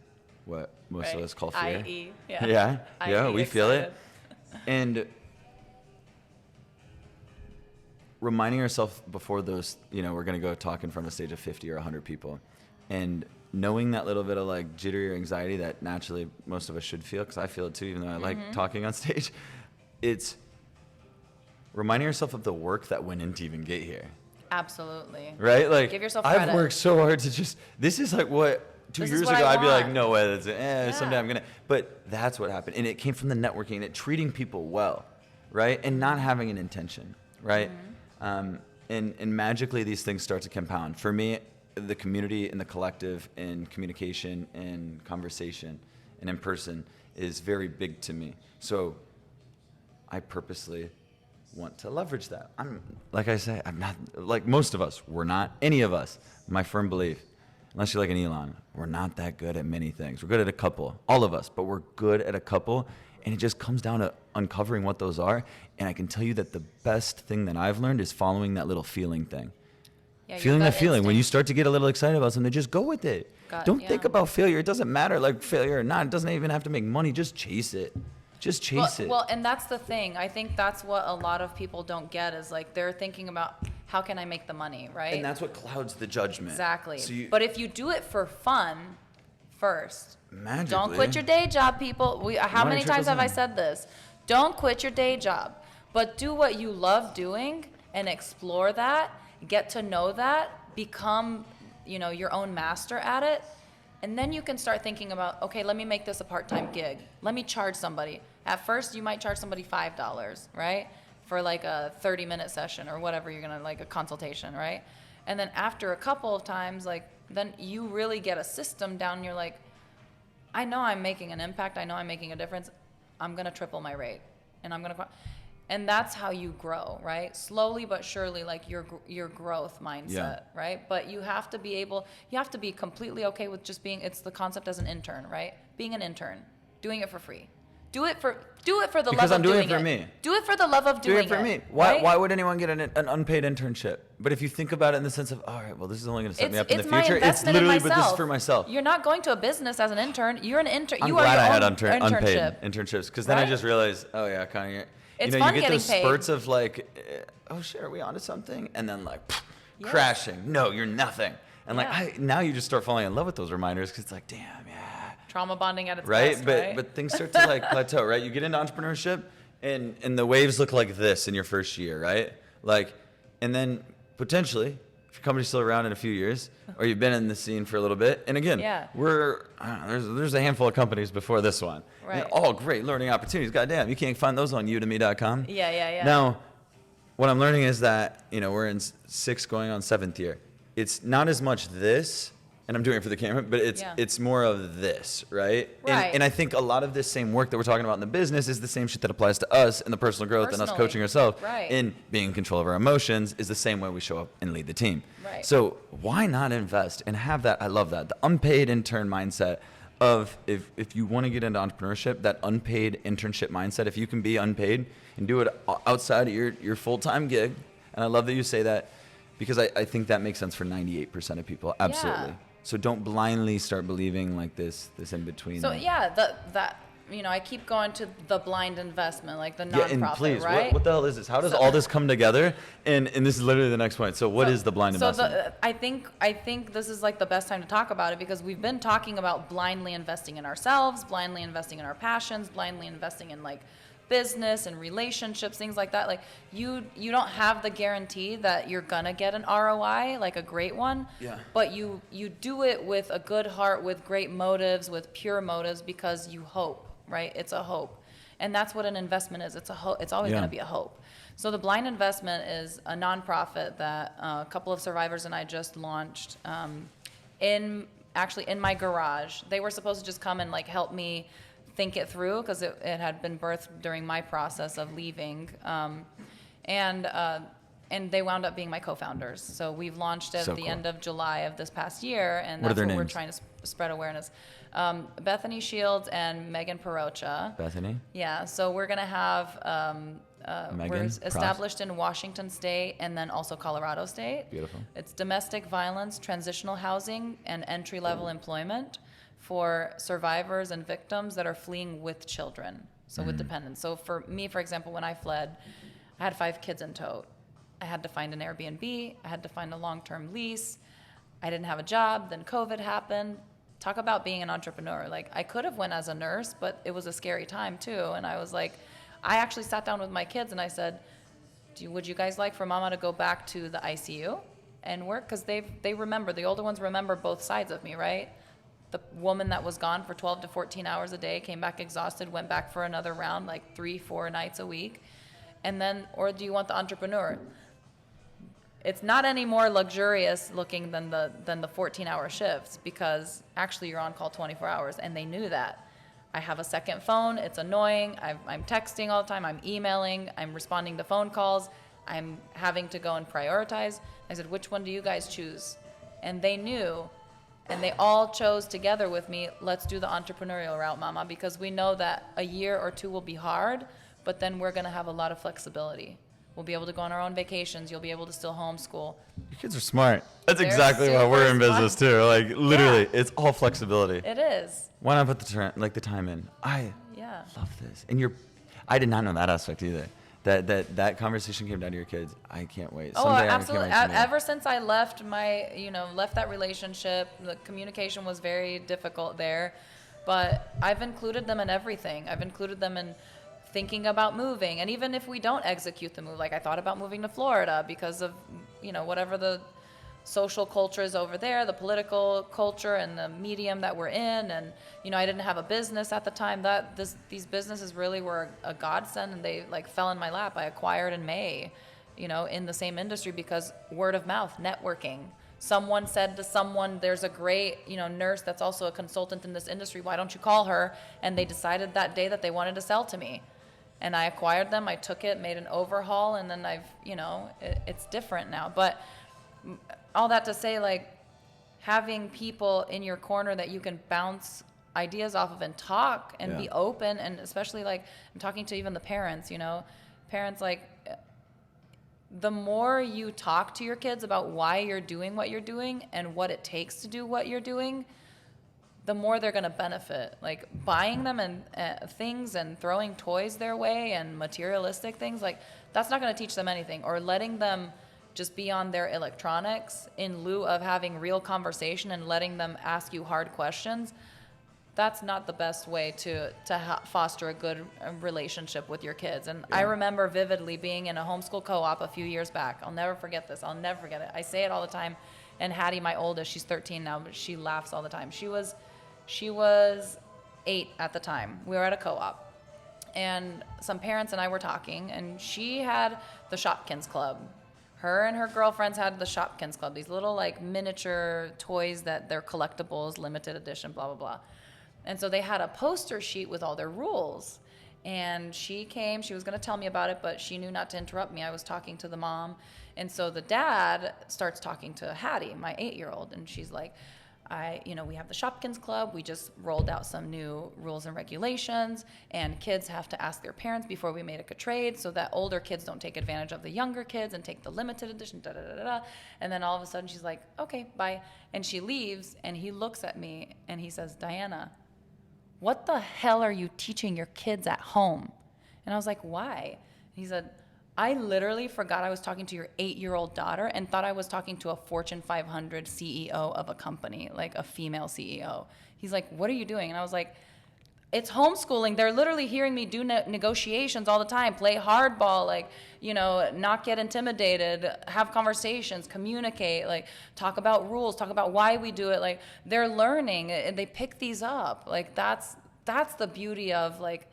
what most of us call fear. I.e. Yeah. Yeah, I.e. we feel it. excited. And reminding ourselves before those, we're going to go talk in front of a stage of 50 or 100 people. And knowing that little bit of like jittery or anxiety that naturally most of us should feel, because I feel it too, even though I like talking on stage, it's reminding yourself of the work that went into even get here. Absolutely. Right? Like, give yourself I've credit. worked so hard to this is like what 2 This is years what ago I I'd be like, want. no way, that's it. Yeah. Someday I'm going to. But that's what happened. And it came from the networking and it treating people well, right? And not having an intention, right? And magically these things start to compound. For me, the community and the collective and communication and conversation and in person is very big to me. So I purposely want to leverage that. Like I say, I'm not, like most of us, we're not, any of us, my firm belief, unless you're like an Elon, we're not that good at many things. We're good at a couple, all of us, but we're good at a couple. And it just comes down to uncovering what those are. And I can tell you that the best thing that I've learned is following that little feeling thing. Yeah, Feeling your that gut feeling. When you instinct. start to get a little excited about something, just go with it. Don't think about failure. It doesn't matter, like failure or not. It doesn't even have to make money. Just chase it. Just chase it. Well, and that's the thing. I think that's what a lot of people don't get is like they're thinking about how can I make the money, right? And that's what clouds the judgment. Exactly. So but if you do it for fun first, magically, don't quit your day job, people. How Money many times trickles have I in. said this? Don't quit your day job, but do what you love doing and explore that, get to know that, become, your own master at it. And then you can start thinking about, okay, let me make this a part-time gig. Let me charge somebody. At first, you might charge somebody $5, right? For like a 30-minute session or whatever you're going to, like a consultation, right? And then after a couple of times, like, then you really get a system down. You're like, I know I'm making an impact. I know I'm making a difference. I'm going to triple my rate. And that's how you grow, right? Slowly but surely, like your growth mindset, right? But you have to be completely okay with just being, it's the concept as an intern, right? Being an intern, doing it for free. Do it for the Because love I'm of doing doing it for it. me. Do it for the love of doing it. Do it for me. right? Why would anyone get an unpaid internship? But if you think about it in the sense of, all right, well, this is only going to set me up in the my future. It's investment literally, in but myself. this is for myself. You're not going to a business as an intern. You're an intern. I'm You glad are I your had own unpaid internship. internships because then I Right? just realized, oh yeah, Connie, It's you fun get getting those paid. spurts of like, oh shit, are we onto something? And then like Yes. crashing. No, you're nothing. And Yeah. like now you just start falling in love with those reminders because it's like, damn, yeah. Trauma bonding at its Right? best, But right? but things start to like plateau, right? You get into entrepreneurship and the waves look like this in your first year, right? Like, and then potentially, if your company's still around in a few years, or you've been in the scene for a little bit, and again, Yeah. there's a handful of companies before this one. Right. And all great learning opportunities. Goddamn, you can't find those on udemy.com. Yeah. Now, what I'm learning is that, we're in 6th going on 7th year. It's not as much this, and I'm doing it for the camera, but it's more of this, right? Right. And I think a lot of this same work that we're talking about in the business is the same shit that applies to us in the personal growth and us Personally. coaching ourselves. Right. And being in control of our emotions is the same way we show up and lead the team. Right. So why not invest and have that? I love that. The unpaid intern mindset of if you want to get into entrepreneurship, that unpaid internship mindset, if you can be unpaid and do it outside of your full-time gig. And I love that you say that because I think that makes sense for 98% of people. Absolutely. Yeah. So don't blindly start believing like this in between. So that I keep going to the blind investment, like the nonprofit, and please, right? what the hell is this? How does all this come together? And this is literally the next point. So what is the blind investment? I think this is like the best time to talk about it because we've been talking about blindly investing in ourselves, blindly investing in our passions, blindly investing in like business and relationships, things like that. Like you don't have the guarantee that you're gonna get an ROI, like a great one. Yeah. But you do it with a good heart, with great motives, with pure motives because you hope, right? It's a hope. And that's what an investment is. It's a hope. It's always gonna be a hope. So the Blind Investment is a nonprofit that a couple of survivors and I just launched in my garage. They were supposed to just come and like help me think it through because it had been birthed during my process of leaving. And they wound up being my co-founders. So we've launched it at the end of July of this past year, and What that's are their what we're names? trying to spread awareness. Bethany Shields and Megan Perocha. Bethany? Yeah, so we're going to have, Megan, we're props. established in Washington State and then also Colorado State. Beautiful. It's domestic violence, transitional housing, and entry-level employment for survivors and victims that are fleeing with children, so with dependents. So for me, for example, when I fled, I had 5 kids in tow. I had to find an Airbnb. I had to find a long-term lease. I didn't have a job. Then COVID happened. Talk about being an entrepreneur. Like, I could have went as a nurse, but it was a scary time too. And I was like, I actually sat down with my kids and I said, would you guys like for mama to go back to the ICU and work? Because they remember, the older ones remember both sides of me, right? The woman that was gone for 12 to 14 hours a day, came back exhausted, went back for another round, like 3-4 nights a week. And then, or do you want the entrepreneur? It's not any more luxurious looking than the 14-hour shifts, because actually you're on call 24 hours, and they knew that. I have a second phone. It's annoying. I'm texting all the time. I'm emailing. I'm responding to phone calls. I'm having to go and prioritize. I said, which one do you guys choose? And they knew, and they all chose together with me, let's do the entrepreneurial route, mama, because we know that a year or 2 will be hard, but then we're going to have a lot of flexibility. We'll be able to go on our own vacations. You'll be able to still homeschool. Your kids are smart. That's They're exactly why we're in super business smart. too. Like literally, Yeah. it's all flexibility. It is. Why not put the time in? I Yeah. love this. And I did not know that aspect either. That conversation came down to your kids. I can't wait. Oh, Someday I absolutely. can't wait to meet. Ever since I left left that relationship, the communication was very difficult there. But I've included them in everything. I've included them in thinking about moving. And even if we don't execute the move, like I thought about moving to Florida because of, whatever the social culture is over there, the political culture and the medium that we're in. And, I didn't have a business at the time. These businesses really were a godsend, and they like fell in my lap. I acquired in May, in the same industry, because word of mouth, networking. Someone said to someone, there's a great, nurse that's also a consultant in this industry. Why don't you call her? And they decided that day that they wanted to sell to me. And I acquired them. I took it, made an overhaul, and then it's different now. But all that to say, like, having people in your corner that you can bounce ideas off of and talk and be open, and especially like I'm talking to even the parents, parents, like, the more you talk to your kids about why you're doing what you're doing and what it takes to do what you're doing, the more they're going to benefit. Like buying them and things and throwing toys their way and materialistic things, like that's not going to teach them anything. Or letting them just be on their electronics in lieu of having real conversation and letting them ask you hard questions, that's not the best way to foster a good relationship with your kids. And I remember vividly being in a homeschool co-op a few years back. I'll never forget this. I'll never forget it. I say it all the time. And Hattie, my oldest, she's 13 now, but she laughs all the time. She was 8 at the time. We were at a co-op, and some parents and I were talking, and she had the Shopkins Club. Her and her girlfriends had the Shopkins Club, these little like miniature toys that they're collectibles, limited edition, blah, blah, blah. And so they had a poster sheet with all their rules. And she came, she was going to tell me about it, but she knew not to interrupt me. I was talking to the mom. And so the dad starts talking to Hattie, my 8-year-old, and she's like, we have the Shopkins Club. We just rolled out some new rules and regulations, and kids have to ask their parents before we make a trade so that older kids don't take advantage of the younger kids and take the limited edition, da da da da. And then all of a sudden she's like, okay, bye. And she leaves, and he looks at me and he says, Diana, what the hell are you teaching your kids at home? And I was like, why? He said, I literally forgot I was talking to your 8-year-old daughter and thought I was talking to a Fortune 500 CEO of a company, like a female CEO. He's like, what are you doing? And I was like, it's homeschooling. They're literally hearing me do negotiations all the time, play hardball, like, not get intimidated, have conversations, communicate, like talk about rules, talk about why we do it. Like they're learning and they pick these up. Like that's the beauty of like,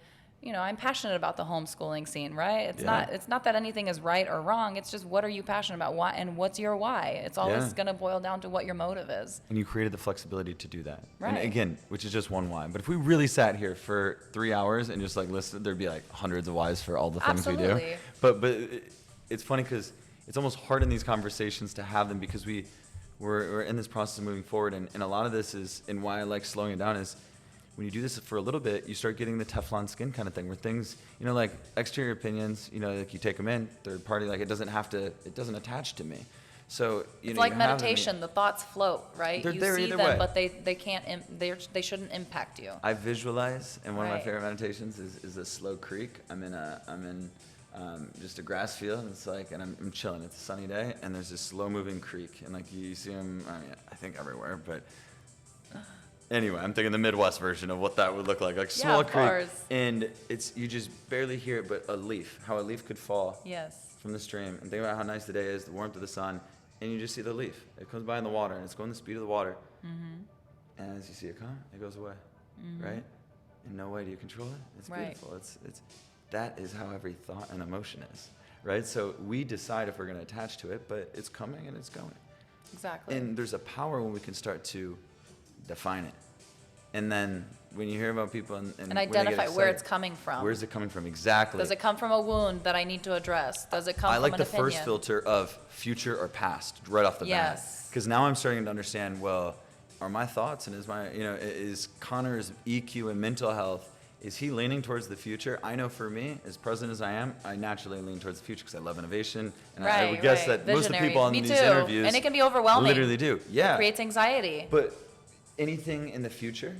I'm passionate about the homeschooling scene, right? It's not that anything is right or wrong. It's just what are you passionate about? Why, and what's your why? It's always going to boil down to what your motive is. And you created the flexibility to do that. Right. And again, which is just one why. But if we really sat here for 3 hours and just like listed, there'd be like hundreds of whys for all the things we do. But it's funny because it's almost hard in these conversations to have them because we're in this process of moving forward. And a lot of this is, and why I like slowing it down is, when you do this for a little bit, you start getting the Teflon skin kind of thing where things, like exterior opinions, like you take them in, third party, like it doesn't attach to me. So, it's like meditation, the thoughts float, right? They're you there see either them, way. but they can't, they shouldn't impact you. I visualize, and one of my Right. favorite meditations is a slow creek. I'm in just a grass field, and it's like, and I'm chilling. It's a sunny day, and there's this slow moving creek, and like you see them, I think everywhere, but anyway, I'm thinking the Midwest version of what that would look like small of creek, course. and you just barely hear it, but how a leaf could fall Yes. from the stream, and think about how nice the day is, the warmth of the sun, and you just see the leaf. It comes by in the water, and it's going the speed of the water, and as you see it come, it goes away, right? In no way do you control it. It's Right. beautiful. That is how every thought and emotion is, right? So we decide if we're going to attach to it, but it's coming and it's going. Exactly. And there's a power when we can start to define it. And then when you hear about people and when they get identify where excited, it's coming from. Where's it coming from? Exactly. Does it come from a wound that I need to address? Does it come I from like an the opinion? first filter of future or past right off the bat. Yes. Because now I'm starting to understand, well, are my thoughts and is Connor's EQ and mental health, is he leaning towards the future? I know for me, as present as I am, I naturally lean towards the future because I love innovation. And I would guess that most of the Visionary. people on Me these too. interviews And it can be overwhelming. literally do. Yeah. It creates anxiety. But anything in the future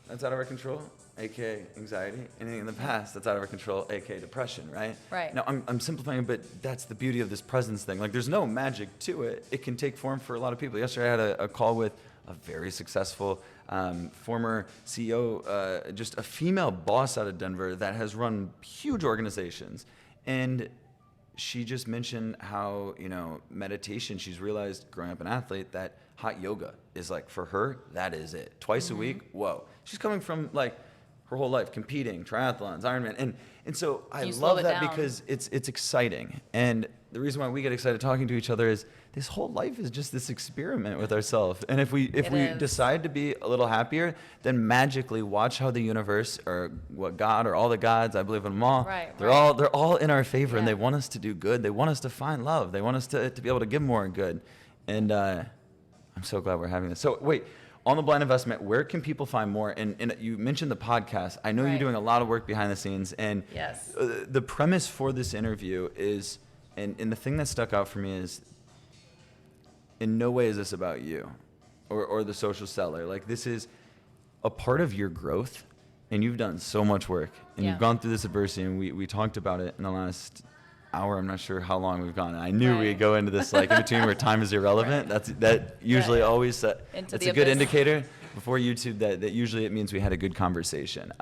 that's out of our control, aka anxiety. Anything in the past that's out of our control, aka depression, right? Right. Now, I'm simplifying, but that's the beauty of this presence thing. Like, there's no magic to it. It can take form for a lot of people. Yesterday, I had a call with a very successful former CEO, just a female boss out of Denver that has run huge organizations. And she just mentioned how, meditation, she's realized growing up an athlete that hot yoga is like, for her, that is it. Twice a week, whoa. She's coming from like her whole life competing, triathlons, Ironman. And so I You slow love it that down. because it's exciting. And the reason why we get excited talking to each other is this whole life is just this experiment with ourselves. And if we is. decide to be a little happier, then magically watch how the universe or what God or all the gods, I believe in them all, Right, they're right. all in our favor, and Yeah. they want us to do good. They want us to find love. They want us to be able to give more good. And I'm so glad we're having this. So wait, on the blind investment, where can people find more? And you mentioned the podcast. I know you're Right. doing a lot of work behind the scenes. And Yes. the premise for this interview is, and the thing that stuck out for me is, in no way is this about you or the social seller. Like, this is a part of your growth, and you've done so much work, and Yeah. you've gone through this adversity, and we talked about it in the last hour. I'm not sure how long we've gone. I knew Right. we'd go into this like in between where time is irrelevant. That usually Right. always Into that's the a good abyss. indicator before YouTube that usually it means we had a good conversation.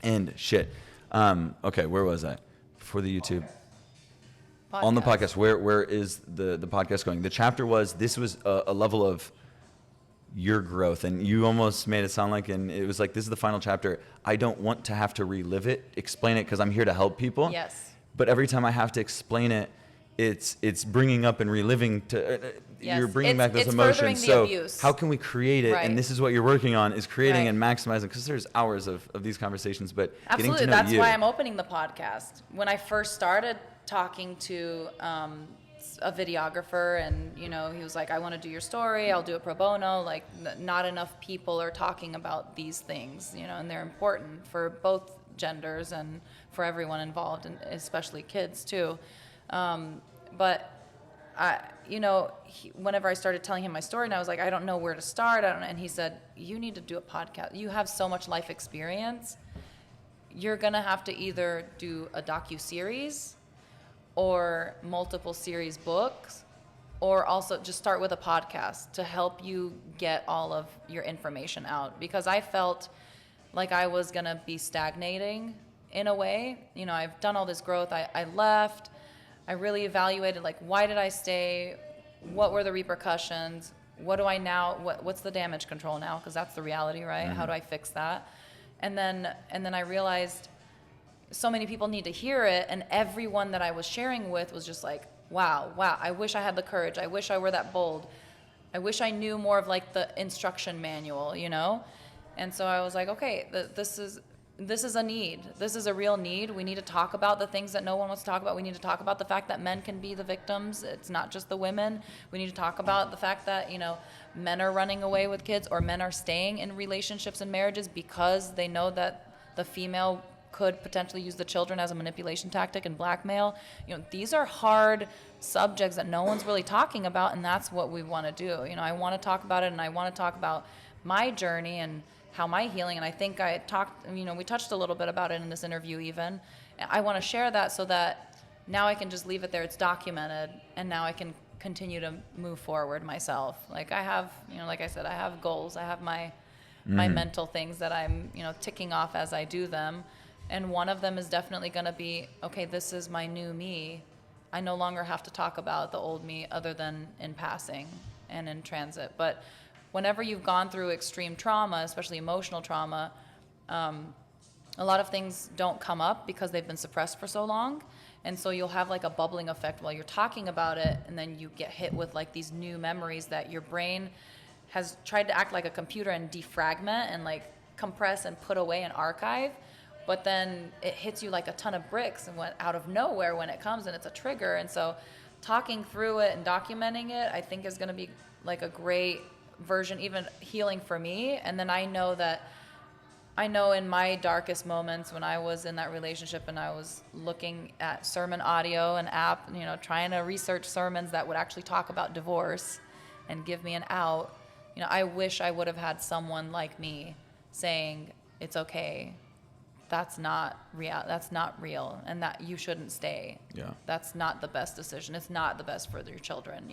And shit. Okay, where was I? Before the YouTube. On the podcast, where is the podcast going? The chapter this was a level of your growth, and you almost made it sound like, and it was like, this is the final chapter. I don't want to have to relive it, explain it, because I'm here to help people. Yes. But every time I have to explain it, it's bringing up and reliving Yes. you're bringing back those It's furthering emotions. the So abuse. how can we create it? Right. And this is what you're working on, is creating Right. and maximizing, because there's hours of these conversations, but Absolutely. getting to know That's you. why I'm opening the podcast. When I first started talking to a videographer, and he was like, I want to do your story, I'll do it pro bono. Like, not enough people are talking about these things, and they're important for both genders and for everyone involved, and especially kids too. But whenever I started telling him my story, and I was like, I don't know where to start, and he said, you need to do a podcast. You have so much life experience. You're gonna have to either do a docu-series or multiple series books, or also just start with a podcast to help you get all of your information out. Because I felt like I was gonna be stagnating in a way. I've done all this growth. I left. I really evaluated, like, why did I stay? What were the repercussions? What do I now? What's the damage control now? Because that's the reality, right? How do I fix that? And then I realized so many people need to hear it, and everyone that I was sharing with was just like, wow, I wish I had the courage. I wish I were that bold. I wish I knew more of like the instruction manual, And so I was like, okay, this is this is a need. This is a real need. We need to talk about the things that no one wants to talk about. We need to talk about the fact that men can be the victims. It's not just the women. We need to talk about the fact that, men are running away with kids, or men are staying in relationships and marriages because they know that the female could potentially use the children as a manipulation tactic and blackmail. These are hard subjects that no one's really talking about, and that's what we want to do. I want to talk about it, and I want to talk about my journey and how my healing, and I think I talked, we touched a little bit about it in this interview even. I want to share that so that now I can just leave it there. It's documented, and now I can continue to move forward myself. Like I have, like I said, I have goals. I have my mental things that I'm, ticking off as I do them. And one of them is definitely going to be, okay, this is my new me. I no longer have to talk about the old me other than in passing and in transit. But whenever you've gone through extreme trauma, especially emotional trauma, a lot of things don't come up because they've been suppressed for so long. And so you'll have like a bubbling effect while you're talking about it, and then you get hit with like these new memories that your brain has tried to act like a computer and defragment and like compress and put away and archive. But then it hits you like a ton of bricks and went out of nowhere when it comes, and it's a trigger. And so talking through it and documenting it, I think is going to be like a great version, even healing for me. And then I know in my darkest moments when I was in that relationship and I was looking at sermon audio and app, trying to research sermons that would actually talk about divorce and give me an out, I wish I would have had someone like me saying, it's okay. That's not real, and that you shouldn't stay. Yeah. That's not the best decision. It's not the best for your children.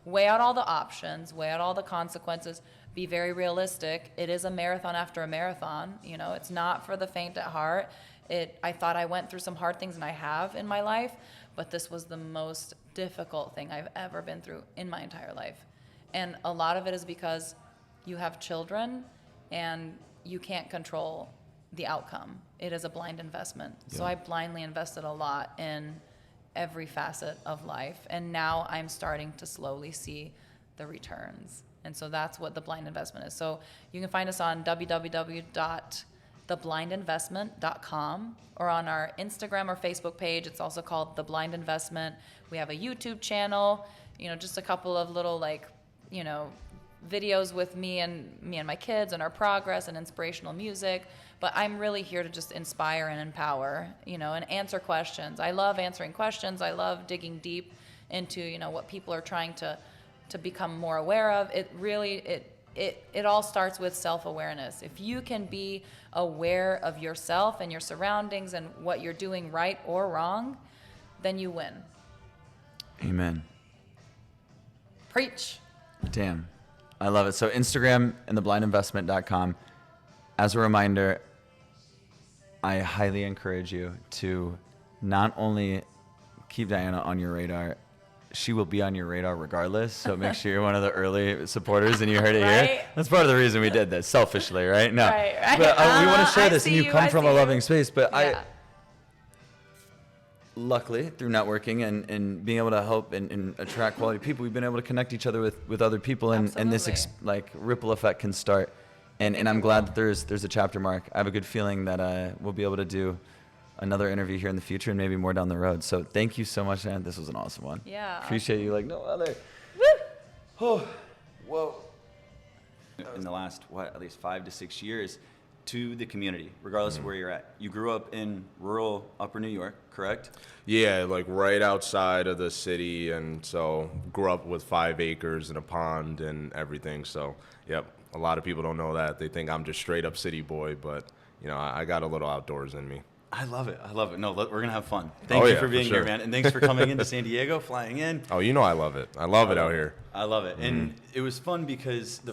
Weigh out all the options, weigh out all the consequences, be very realistic. It is a marathon after a marathon. It's not for the faint at heart. I thought I went through some hard things, and I have in my life, but this was the most difficult thing I've ever been through in my entire life. And a lot of it is because you have children and you can't control the outcome. It is a blind investment. Yeah. So I blindly invested a lot in every facet of life. And now I'm starting to slowly see the returns. And so that's what the blind investment is. So you can find us on www.theblindinvestment.com or on our Instagram or Facebook page. It's also called The Blind Investment. We have a YouTube channel, just a couple of little videos with me and my kids and our progress and inspirational music. But I'm really here to just inspire and empower, and answer questions. I love answering questions. I love digging deep into, what people are trying to become more aware of. It really, it all starts with self-awareness. If you can be aware of yourself and your surroundings and what you're doing right or wrong, then you win. Amen. Preach. Damn. I love it. So Instagram and theblindinvestment.com. As a reminder, I highly encourage you to not only keep Diana on your radar, she will be on your radar regardless. So make sure you're one of the early supporters, and you heard it here. That's part of the reason we did this, selfishly, right? No. Right. But we want to share this, and you come from a loving space. But yeah. Luckily, through networking and being able to help and attract quality people, we've been able to connect each other with other people, and this ripple effect can start. And I'm glad that there's a chapter mark. I have a good feeling that we'll be able to do another interview here in the future and maybe more down the road. So thank you so much, Ann. This was an awesome one. Yeah. Appreciate you like no other. Woo! Oh, whoa. In the last, at least 5 to 6 years, to the community, regardless of where you're at. You grew up in rural Upper New York, correct? Yeah, like right outside of the city, and so grew up with 5 acres and a pond and everything. So, yep, a lot of people don't know that. They think I'm just straight up city boy, but I got a little outdoors in me. I love it. No, we're going to have fun. Thank you for being here, man. And thanks for coming into San Diego, flying in. Oh, I love it. I love it out here. I love it. And it was fun because the